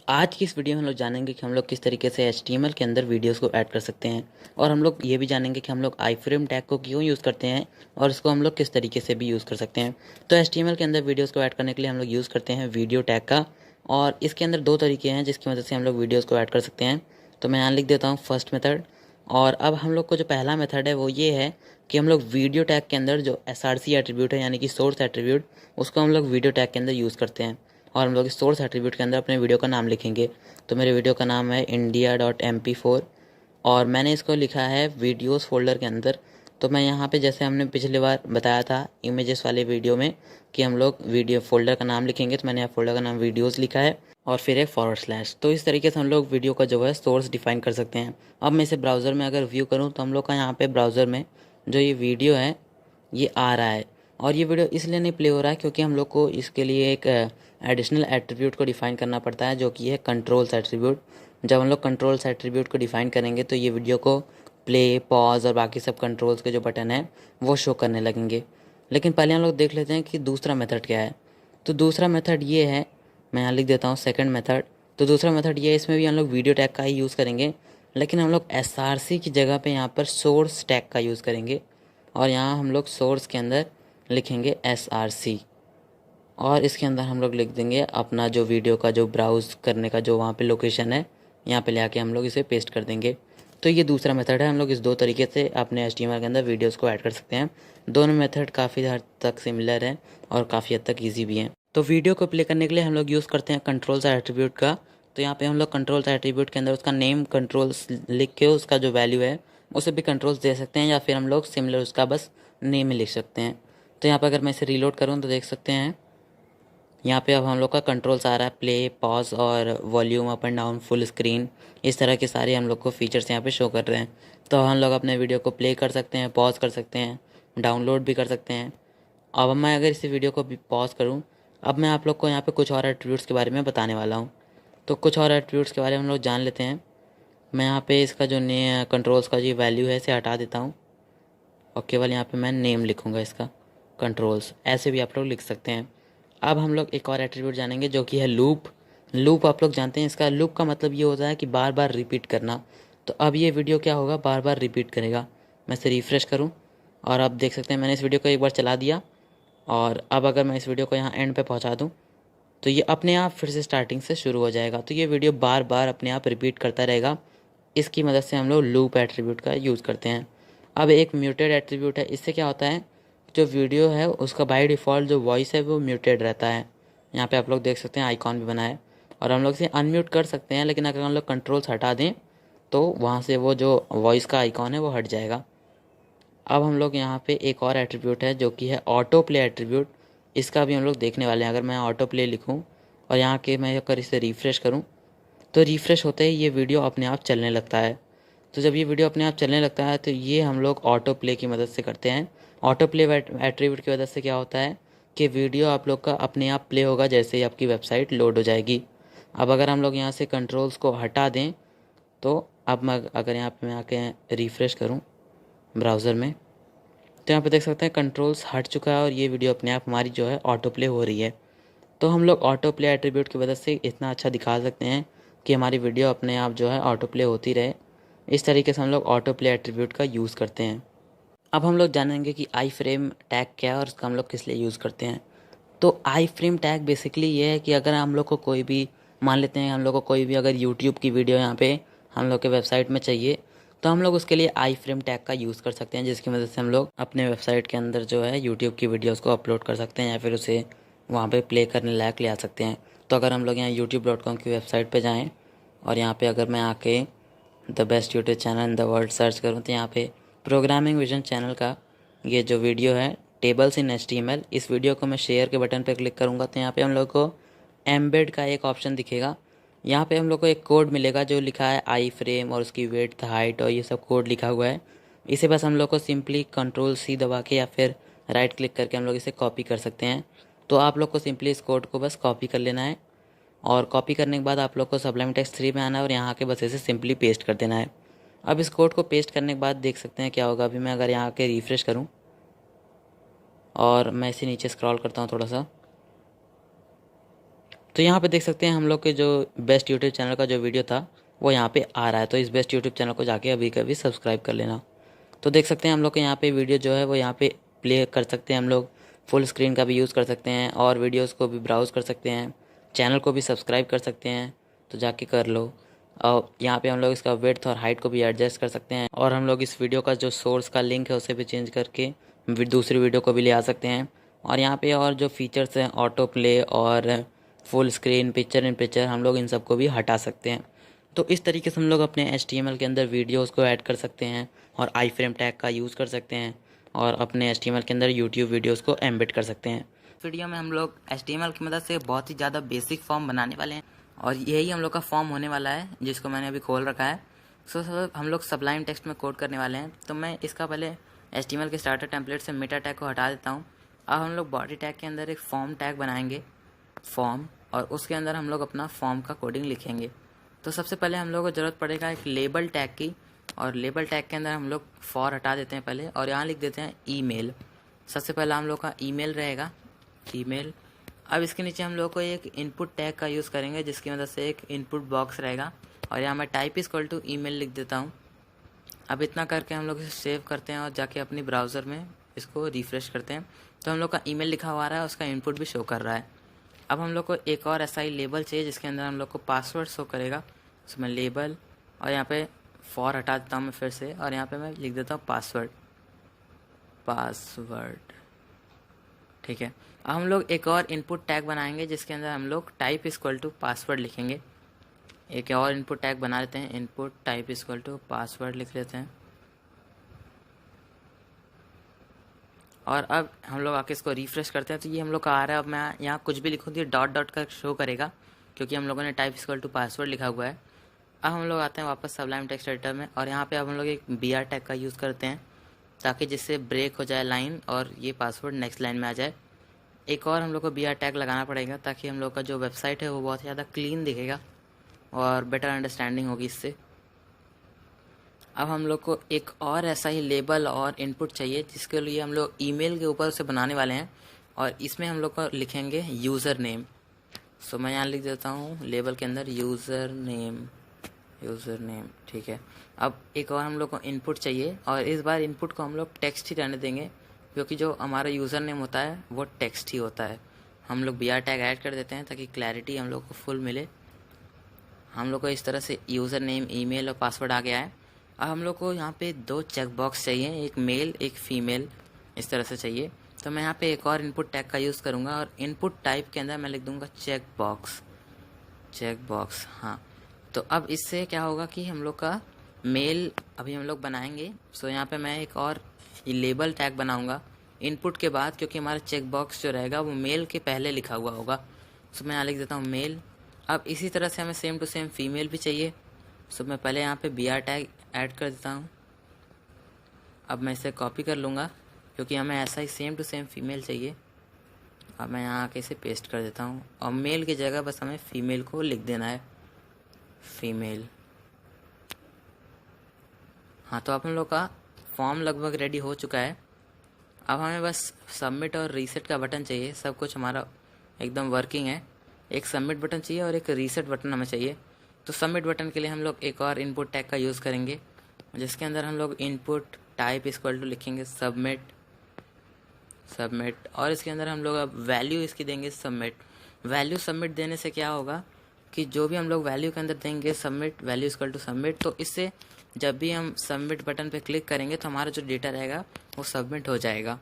आज की इस वीडियो में हम लोग जानेंगे कि हम लोग किस तरीके से HTML के अंदर वीडियोस को ऐड कर सकते हैं और हम लोग ये भी जानेंगे कि हम लोग iframe टैग को क्यों यूज़ करते हैं और इसको हम लोग किस तरीके से भी यूज़ कर सकते हैं। तो HTML के अंदर वीडियोस को ऐड करने के लिए हम लोग यूज़ करते हैं वीडियो टैग का, और इसके अंदर 2 तरीके हैं जिसकी मदद से हम लोग वीडियोज़ को ऐड कर सकते हैं। तो मैं यहाँ लिख देता हूँ फर्स्ट मेथड। और अब हम लोग को जो पहला मेथड है वो ये है कि हम लोग वीडियो टैग के अंदर जो SRC एट्रीब्यूट है यानी कि सोर्स एट्रीब्यूट, उसको हम लोग वीडियो टैग के अंदर यूज़ करते हैं और हम लोग इस सोर्स एट्रीब्यूट के अंदर अपने वीडियो का नाम लिखेंगे। तो मेरे वीडियो का नाम है india.mp4 और मैंने इसको लिखा है वीडियोस फोल्डर के अंदर। तो मैं यहाँ पे जैसे हमने पिछली बार बताया था इमेजेस वाले वीडियो में कि हम लोग वीडियो फोल्डर का नाम लिखेंगे, तो मैंने यहाँ फोल्डर का नाम वीडियोस लिखा है और फिर एक /। तो इस तरीके से हम लोग वीडियो का जो है सोर्स डिफाइन कर सकते हैं। अब मैं इसे ब्राउज़र में अगर व्यू करूँ तो हम लोग का यहाँ पे ब्राउज़र में जो ये वीडियो है ये आ रहा है और ये वीडियो इसलिए नहीं प्ले हो रहा है क्योंकि हम लोग को इसके लिए एक एडिशनल एट्रीब्यूट को डिफ़ाइन करना पड़ता है जो कि है कंट्रोल्स एट्रीब्यूट। जब हम लोग कंट्रोल्स एट्रीब्यूट को डिफ़ाइन करेंगे तो ये वीडियो को प्ले, पॉज और बाकी सब कंट्रोल्स के जो बटन है वो शो करने लगेंगे। लेकिन पहले हम लोग देख लेते हैं कि दूसरा मेथड क्या है। तो दूसरा मेथड ये है, मैं यहाँ लिख देता हूँ सेकंड मेथड। तो दूसरा मेथड ये है, इसमें भी हम लोग वीडियो टैग का ही यूज़ करेंगे लेकिन हम लोग SRC की जगह पे यहाँ पर सोर्स टैग का यूज़ करेंगे और यहाँ हम लोग सोर्स के अंदर लिखेंगे SRC और इसके अंदर हम लोग लिख देंगे अपना जो वीडियो का जो ब्राउज़ करने का जो वहाँ पे लोकेशन है, यहाँ पे ले आके हम लोग इसे पेस्ट कर देंगे। तो ये दूसरा मेथड है। हम लोग इस 2 तरीके से अपने HTML के अंदर वीडियोस को ऐड कर सकते हैं। दोनों मेथड काफ़ी हद तक सिमिलर हैं और काफ़ी हद तक ईजी भी हैं। तो वीडियो को प्ले करने के लिए हम लोग यूज़ करते हैं कंट्रोल्स एट्रीब्यूट का। तो यहाँ पे हम लोग कंट्रोल्स एट्रीब्यूट के अंदर उसका नेम कंट्रोल्स लिख के उसका जो वैल्यू है उसे भी कंट्रोल्स दे सकते हैं, या फिर हम लोग सिमिलर उसका बस नेम ही लिख सकते हैं। तो यहाँ पर अगर मैं इसे रीलोड करूँ तो देख सकते हैं यहाँ पे अब हम लोग का कंट्रोल्स आ रहा है, प्ले, पॉज और volume up and down, full screen, इस तरह के सारे हम लोग को फीचर्स यहाँ पे शो कर रहे हैं। तो हम लोग अपने वीडियो को प्ले कर सकते हैं, पॉज कर सकते हैं, डाउनलोड भी कर सकते हैं। अब मैं अगर इस वीडियो को भी पॉज करूँ, अब मैं आप लोग को यहाँ पे कुछ और एट्रीब्यूट्स के बारे में बताने वाला हूँ। तो कुछ और एट्रीब्यूट्स के बारे में हम लोग जान लेते हैं। मैं यहाँ पे इसका जो कंट्रोल्स का जो वैल्यू है इसे हटा देता हूँ और केवल यहाँ पे मैं नेम लिखूँगा इसका, कंट्रोल्स, ऐसे भी आप लोग लिख सकते हैं। अब हम लोग एक और एट्रीब्यूट जानेंगे जो कि है लूप। लूप आप लोग जानते हैं, इसका लूप का मतलब ये होता है कि बार बार रिपीट करना। तो अब ये वीडियो क्या होगा, बार बार रिपीट करेगा। मैं इसे रिफ़्रेश करूँ और आप देख सकते हैं मैंने इस वीडियो को एक बार चला दिया, और अब अगर मैं इस वीडियो को यहाँ एंड पे पहुँचा दूँ तो ये अपने आप फिर से स्टार्टिंग से शुरू हो जाएगा। तो ये वीडियो बार बार अपने आप रिपीट करता रहेगा। इसकी मदद से हम लोग लूप एट्रीब्यूट का यूज़ करते हैं। अब एक म्यूटेड एट्रीब्यूट है, इससे क्या होता है, जो वीडियो है उसका बाय डिफ़ॉल्ट जो वॉइस है वो म्यूटेड रहता है। यहाँ पे आप लोग देख सकते हैं आइकॉन भी बना है, और हम लोग इसे अनम्यूट कर सकते हैं, लेकिन अगर हम लोग कंट्रोल्स हटा दें तो वहाँ से वो जो वॉइस का आइकॉन है वो हट जाएगा। अब हम लोग यहाँ पे एक और एट्रीब्यूट है जो कि है ऑटो प्ले एट्रीब्यूट। इसका भी हम लोग देखने वाले हैं। अगर मैं ऑटो प्ले लिखूँ और यहाँ के मैं अगर इसे रिफ़्रेश करूँ तो रिफ़्रेश होते ही ये वीडियो अपने आप चलने लगता है। तो जब ये वीडियो अपने आप चलने लगता है तो ये हम लोग ऑटो प्ले की मदद से करते हैं। ऑटो प्ले एट्रीब्यूट की वजह से क्या होता है कि वीडियो आप लोग का अपने आप प्ले होगा जैसे ही आपकी वेबसाइट लोड हो जाएगी। अब अगर हम लोग यहाँ से कंट्रोल्स को हटा दें तो अब मैं अगर यहाँ पे मैं आके रिफ़्रेश करूँ ब्राउज़र में तो यहाँ पे देख सकते हैं कंट्रोल्स हट चुका है और ये वीडियो अपने आप हमारी जो है ऑटो प्ले हो रही है। तो हम लोग ऑटो प्ले एट्रीब्यूट की वजह से इतना अच्छा दिखा सकते हैं कि हमारी वीडियो अपने आप जो है ऑटो प्ले होती रहे। इस तरीके से हम लोग ऑटो प्ले एट्रीब्यूट का यूज़ करते हैं। अब हम लोग जानेंगे कि आई फ्रेम टैग क्या है और उसका हम लोग किस लिए यूज़ करते हैं। तो आई फ्रेम टैग बेसिकली ये है कि अगर हम लोग को कोई भी, मान लेते हैं हम लोग को कोई भी अगर यूट्यूब की वीडियो यहाँ पे हम लोग के वेबसाइट में चाहिए, तो हम लोग उसके लिए आई फ्रेम टैग का यूज़ कर सकते हैं, जिसकी मदद से हम लोग अपने वेबसाइट के अंदर जो है यूट्यूब की वीडियोज़ को अपलोड कर सकते हैं या फिर उसे वहाँ पे प्ले करने लायक ले आ सकते हैं। तो अगर हम लोग यहाँ youtube.com की वेबसाइट पे जाएं और यहाँ पे अगर मैं आके the best YouTube channel in the world search करूँ तो यहाँ पे प्रोग्रामिंग विजन चैनल का ये जो वीडियो है टेबल्स इन HTML, इस वीडियो को मैं शेयर के बटन पे क्लिक करूँगा तो यहाँ पे हम लोग को एम्बेड का एक ऑप्शन दिखेगा। यहाँ पे हम लोग को एक कोड मिलेगा जो लिखा है आई फ्रेम और उसकी विड्थ, हाइट और ये सब कोड लिखा हुआ है। इसे बस हम लोग को सिंपली Ctrl+C दबा के या फिर राइट क्लिक करके हम लोग इसे कॉपी कर सकते हैं। तो आप लोग को सिंपली इस कोड को बस कॉपी कर लेना है और कॉपी करने के बाद आप लोग को सबलाइम टेक्स्ट 3 में आना है और यहाँ के बस इसे सिंपली पेस्ट कर देना है। अब इस कोड को पेस्ट करने के बाद देख सकते हैं क्या होगा। अभी मैं अगर यहाँ के रिफ़्रेश करूँ और मैं इसे नीचे स्क्रॉल करता हूँ थोड़ा सा, तो यहाँ पे देख सकते हैं हम लोग के जो बेस्ट यूट्यूब चैनल का जो वीडियो था वो यहाँ पे आ रहा है। तो इस बेस्ट यूट्यूब चैनल को जाके अभी कभी सब्सक्राइब कर लेना। तो देख सकते हैं हम लोग के यहाँ पे वीडियो जो है वो यहाँ पे प्ले कर सकते हैं। हम लोग फुल स्क्रीन का भी यूज़ कर सकते हैं और वीडियोज़ को भी ब्राउज़ कर सकते हैं, चैनल को भी सब्सक्राइब कर सकते हैं, तो जाके कर लो। और यहाँ पे हम लोग इसका विड्थ और हाइट को भी एडजस्ट कर सकते हैं और हम लोग इस वीडियो का जो सोर्स का लिंक है उसे भी चेंज करके दूसरी वीडियो को भी ले आ सकते हैं। और यहाँ पे और जो फीचर्स हैं ऑटो प्ले और full screen, picture in picture, हम लोग इन सब को भी हटा सकते हैं। तो इस तरीके से हम लोग अपने HTML के अंदर वीडियोज़ को ऐड कर सकते हैं और आई फ्रेम टैग का यूज़ कर सकते हैं और अपने HTML के अंदर यूट्यूब वीडियोज़ को एम्बेड कर सकते हैं। वीडियो में हम लोग HTML की मदद से बहुत ही ज़्यादा बेसिक फॉर्म बनाने वाले हैं और यही हम लोग का फॉर्म होने वाला है जिसको मैंने अभी खोल रखा है। हम लोग सबलाइम टेक्स्ट में कोड करने वाले हैं। तो मैं इसका पहले HTML के स्टार्टर टेम्पलेट से मेटा टैग को हटा देता हूँ। अब हम लोग बॉडी टैग के अंदर एक फॉर्म टैग बनाएंगे, फॉर्म, और उसके अंदर हम लोग अपना फॉर्म का कोडिंग लिखेंगे। तो सबसे पहले हम लोग को ज़रूरत पड़ेगा एक लेबल टैग की, और लेबल टैग के अंदर हम लोग फॉर हटा देते हैं पहले और यहाँ लिख देते हैं ईमेल। सबसे पहला हम लोग का ईमेल रहेगा, ईमेल। अब इसके नीचे हम लोग को एक इनपुट टैग का यूज़ करेंगे जिसकी मदद से एक इनपुट बॉक्स रहेगा और यहाँ मैं टाइप इक्वल टू ईमेल लिख देता हूँ। अब इतना करके हम लोग इसे सेव करते हैं और जाके अपनी ब्राउज़र में इसको रिफ़्रेश करते हैं। तो हम लोग का ईमेल लिखा हुआ रहा है, उसका इनपुट भी शो कर रहा है। अब हम लोग को एक और ऐसा ही लेबल चाहिए जिसके अंदर हम लोग को पासवर्ड शो करेगा। उसमें लेबल और यहाँ पे फॉर हटा देता हूँ मैं फिर से और यहाँ पे मैं लिख देता हूँ पासवर्ड, ठीक है। अब हम लोग एक और इनपुट टैग बनाएंगे जिसके अंदर हम लोग टाइप इक्वल टू पासवर्ड लिखेंगे। एक और इनपुट टैग बना लेते हैं, input type equal to password लिख लेते हैं। और अब हम लोग आके इसको रिफ्रेश करते हैं तो ये हम लोग का आ रहा है। अब मैं यहाँ कुछ भी लिखूँ तो ये डॉट डॉट का शो करेगा क्योंकि हम लोगों ने टाइप इक्वल टू पासवर्ड लिखा हुआ है। अब हम लोग आते हैं वापस सबलाइम टेक्स्ट एडिटर में और यहाँ पे अब हम लोग एक BR टैग का यूज़ करते हैं ताकि जिससे ब्रेक हो जाए लाइन और ये पासवर्ड नेक्स्ट लाइन में आ जाए। एक और हम लोग को BR टैग लगाना पड़ेगा ताकि हम लोग का जो वेबसाइट है वो बहुत ज़्यादा क्लीन दिखेगा और बेटर अंडरस्टैंडिंग होगी इससे। अब हम लोग को एक और ऐसा ही लेबल और इनपुट चाहिए जिसके लिए हम लोग ईमेल के ऊपर उसे बनाने वाले हैं और इसमें हम लोग को लिखेंगे यूज़र नेम। सो मैं यहाँ लिख देता हूँ लेबल के अंदर यूज़र नेम, ठीक है। अब एक और हम लोग को इनपुट चाहिए और इस बार इनपुट को हम लोग टेक्स्ट ही रहने देंगे क्योंकि जो हमारा यूज़र नेम होता है वो टेक्स्ट ही होता है। हम लोग BR टैग ऐड कर देते हैं ताकि क्लैरिटी हम लोग को फुल मिले। हम लोग को इस तरह से यूज़र नेम, ईमेल और पासवर्ड आ गया है। अब हम लोग को यहाँ पे 2 चेक बॉक्स चाहिए, एक मेल एक फीमेल, इस तरह से चाहिए। तो मैं यहाँ पे एक और इनपुट टैग का यूज़ करूँगा और इनपुट टाइप के अंदर मैं लिख दूँगा चेक बॉक्स। हाँ, तो अब इससे क्या होगा कि हम लोग का मेल अभी हम लोग बनाएंगे। सो यहाँ पे मैं एक और लेबल टैग बनाऊँगा इनपुट के बाद क्योंकि हमारा चेक बॉक्स जो रहेगा वो मेल के पहले लिखा हुआ होगा। सो मैं यहाँ लिख देता हूँ मेल। अब इसी तरह से हमें सेम टू सेम फीमेल भी चाहिए। सो मैं पहले यहाँ पे BR टैग ऐड कर देता हूँ। अब मैं इसे कॉपी कर लूँगा क्योंकि हमें ऐसा ही सेम टू सेम फीमेल चाहिए। अब मैं यहाँ आके इसे पेस्ट कर देता हूँ और मेल की जगह बस हमें फीमेल को लिख देना है, फीमेल। हाँ, तो अब हम लोग का फॉर्म लगभग रेडी हो चुका है। अब हमें बस सबमिट और रीसेट का बटन चाहिए। सब कुछ हमारा एकदम वर्किंग है। एक सबमिट बटन चाहिए और एक रीसेट बटन हमें चाहिए। तो सबमिट बटन के लिए हम लोग एक और इनपुट टैग का यूज़ करेंगे जिसके अंदर हम लोग इनपुट टाइप इक्वल टू लिखेंगे सबमिट और इसके अंदर हम लोग अब वैल्यू इसकी देंगे सबमिट। वैल्यू सबमिट देने से क्या होगा कि जो भी हम लोग वैल्यू के अंदर देंगे submit, value equal to submit, तो इससे जब भी हम सबमिट बटन पे क्लिक करेंगे तो हमारा जो डेटा रहेगा वो सबमिट हो जाएगा।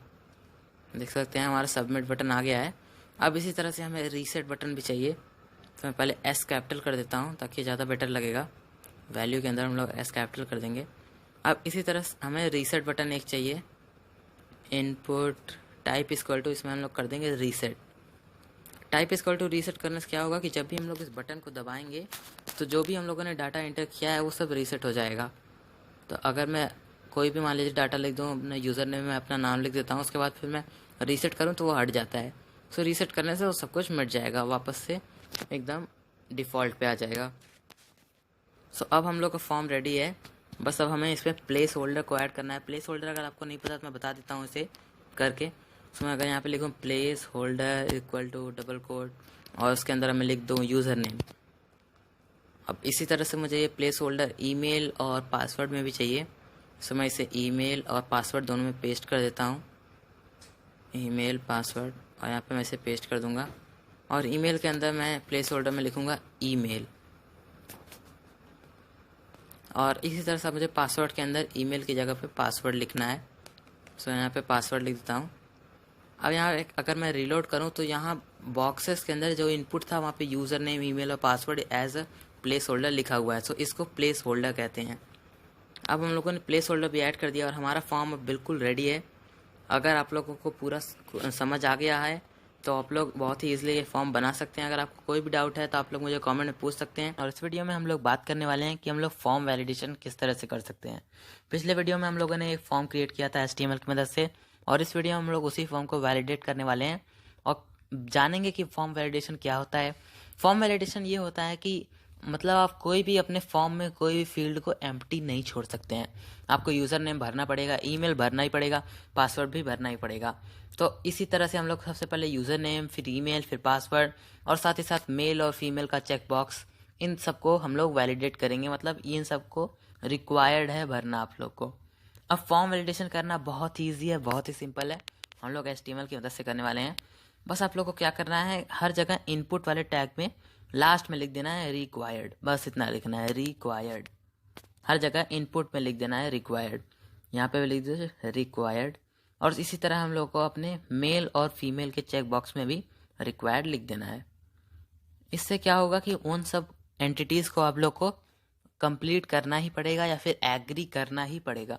देख सकते हैं हमारा सबमिट बटन आ गया है। अब इसी तरह से हमें रीसेट बटन भी चाहिए। तो मैं पहले S कैपिटल कर देता हूँ ताकि ज़्यादा बेटर लगेगा। वैल्यू के अंदर हम लोग S कैपिटल कर देंगे। अब इसी तरह हमें रीसेट बटन एक चाहिए, इनपुट टाइप इक्वल टू, इसमें हम लोग कर देंगे reset. Type equal to reset करने से क्या होगा कि जब भी हम लोग इस बटन को दबाएंगे तो जो भी हम लोगों ने डाटा एंटर किया है वो सब रीसेट हो जाएगा। तो अगर मैं कोई भी मान लीजिए डाटा लिख दूँ, अपने यूज़र नेम में अपना नाम लिख देता हूँ, उसके बाद फिर मैं रीसेट करूँ तो वो हट जाता है। सो रीसेट करने से वो सब कुछ मिट जाएगा, वापस से एकदम डिफ़ॉल्ट पे आ जाएगा। सो अब हम लोग का फॉर्म रेडी है। बस अब हमें इसमें प्लेस होल्डर को ऐड करना है। प्लेस होल्डर अगर आपको नहीं पता तो मैं बता देता हूँ इसे करके। सो मैं अगर यहाँ पे लिखूँ placeholder equal to double quote और उसके अंदर मैं लिख दूँ यूज़र नेम। अब इसी तरह से मुझे ये प्लेस होल्डर ईमेल और पासवर्ड में भी चाहिए। सो मैं इसे ईमेल और पासवर्ड दोनों में पेस्ट कर देता हूँ, ईमेल पासवर्ड, और यहाँ पे मैं इसे पेस्ट कर दूँगा। और ईमेल के अंदर मैं प्लेस होल्डर में लिखूँगा ईमेल। और इसी तरह से मुझे पासवर्ड के अंदर ईमेल की जगह पे पासवर्ड लिखना है। सो यहाँ पे पासवर्ड लिख देता हूँ। अब यहाँ अगर मैं रीलोड करूँ तो यहाँ बॉक्सेस के अंदर जो इनपुट था वहाँ पे यूज़र नेम, ईमेल और password as a placeholder लिखा हुआ है। सो इसको प्लेस होल्डर कहते हैं। अब हम लोगों ने प्लेस होल्डर भी ऐड कर दिया और हमारा फॉर्म अब बिल्कुल रेडी है। अगर आप लोगों को पूरा समझ आ गया है तो आप लोग बहुत ही ईजिली ये फॉर्म बना सकते हैं। अगर आपको कोई भी डाउट है तो आप लोग मुझे कमेंट में पूछ सकते हैं। और इस वीडियो में हम लोग बात करने वाले हैं कि हम लोग फॉर्म वैलिडेशन किस तरह से कर सकते हैं। पिछले वीडियो में हम लोगों ने एक फॉर्म क्रिएट किया था HTML की मदद से और इस वीडियो में हम लोग उसी फॉर्म को वैलिडेट करने वाले हैं और जानेंगे कि फॉर्म वैलिडेशन क्या होता है। फॉर्म वैलिडेशन ये होता है कि मतलब आप कोई भी अपने फॉर्म में कोई भी फील्ड को एम्प्टी नहीं छोड़ सकते हैं। आपको यूज़र नेम भरना पड़ेगा, ईमेल भरना ही पड़ेगा, पासवर्ड भी भरना ही पड़ेगा। तो इसी तरह से हम लोग सबसे पहले यूज़र नेम, फिर ईमेल, फिर पासवर्ड और साथ ही साथ मेल और फीमेल का चेक बॉक्स, इन सबको हम लोग वैलिडेट करेंगे। मतलब इन सबको रिक्वायर्ड है भरना आप लोग को। अब फॉर्म वैलिडेशन करना बहुत ही ईजी है, बहुत ही सिंपल है। हम लोग HTML की मदद से करने वाले हैं। बस आप लोग को क्या करना है, हर जगह इनपुट वाले टैग में लास्ट में लिख देना है रिक्वायर्ड। बस इतना लिखना है, रिक्वायर्ड। हर जगह इनपुट में लिख देना है रिक्वायर्ड। यहाँ पे लिख दीजिए रिक्वायर्ड। और इसी तरह हम लोग को अपने मेल और फीमेल के चेक बॉक्स में भी रिक्वायर्ड लिख देना है। इससे क्या होगा कि उन सब एंटिटीज़ को आप लोग को कंप्लीट करना ही पड़ेगा या फिर एग्री करना ही पड़ेगा।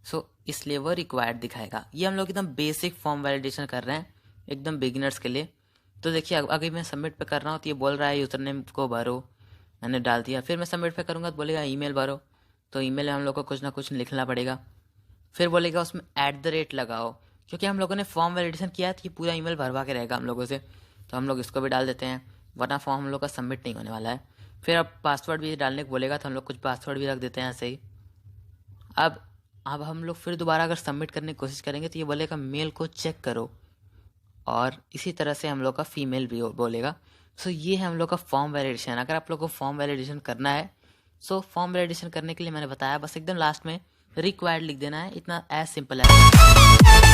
सो इसलिए वो रिक्वायर्ड दिखाएगा। ये हम लोग एकदम बेसिक फॉर्म वैलिडेशन कर रहे हैं एकदम बिगिनर्स के लिए। तो देखिए अगर मैं सबमिट पे कर रहा हूँ तो ये बोल रहा है यूज़र नेम को भरो, मैंने डाल दिया। फिर मैं सबमिट पे करूँगा तो बोलेगा ईमेल भरो, तो ईमेल में हम लोग को कुछ ना कुछ लिखना पड़ेगा। फिर बोलेगा उसमें @ लगाओ, क्योंकि हम लोगों ने फॉर्म वैलिडेशन किया है तो ये पूरा ईमेल भरवा के रहेगा हम लोगों से, तो हम लोग इसको भी डाल देते हैं, वरना फॉर्म हम लोग का सबमिट नहीं होने वाला है। फिर अब पासवर्ड भी डालने को बोलेगा तो हम लोग कुछ पासवर्ड भी रख देते हैं ऐसे ही। अब हम लोग फिर दोबारा अगर सबमिट करने की कोशिश करेंगे तो ये बोलेगा मेल को चेक करो, और इसी तरह से हम लोग का फीमेल भी बोलेगा। सो ये है हम लोग का फॉर्म वैलिडेशन। अगर आप लोग को फॉर्म वैलिडेशन करना है, सो फॉर्म वैलिडेशन करने के लिए मैंने बताया बस एकदम लास्ट में रिक्वायर्ड लिख देना है, इतना एज सिंपल है।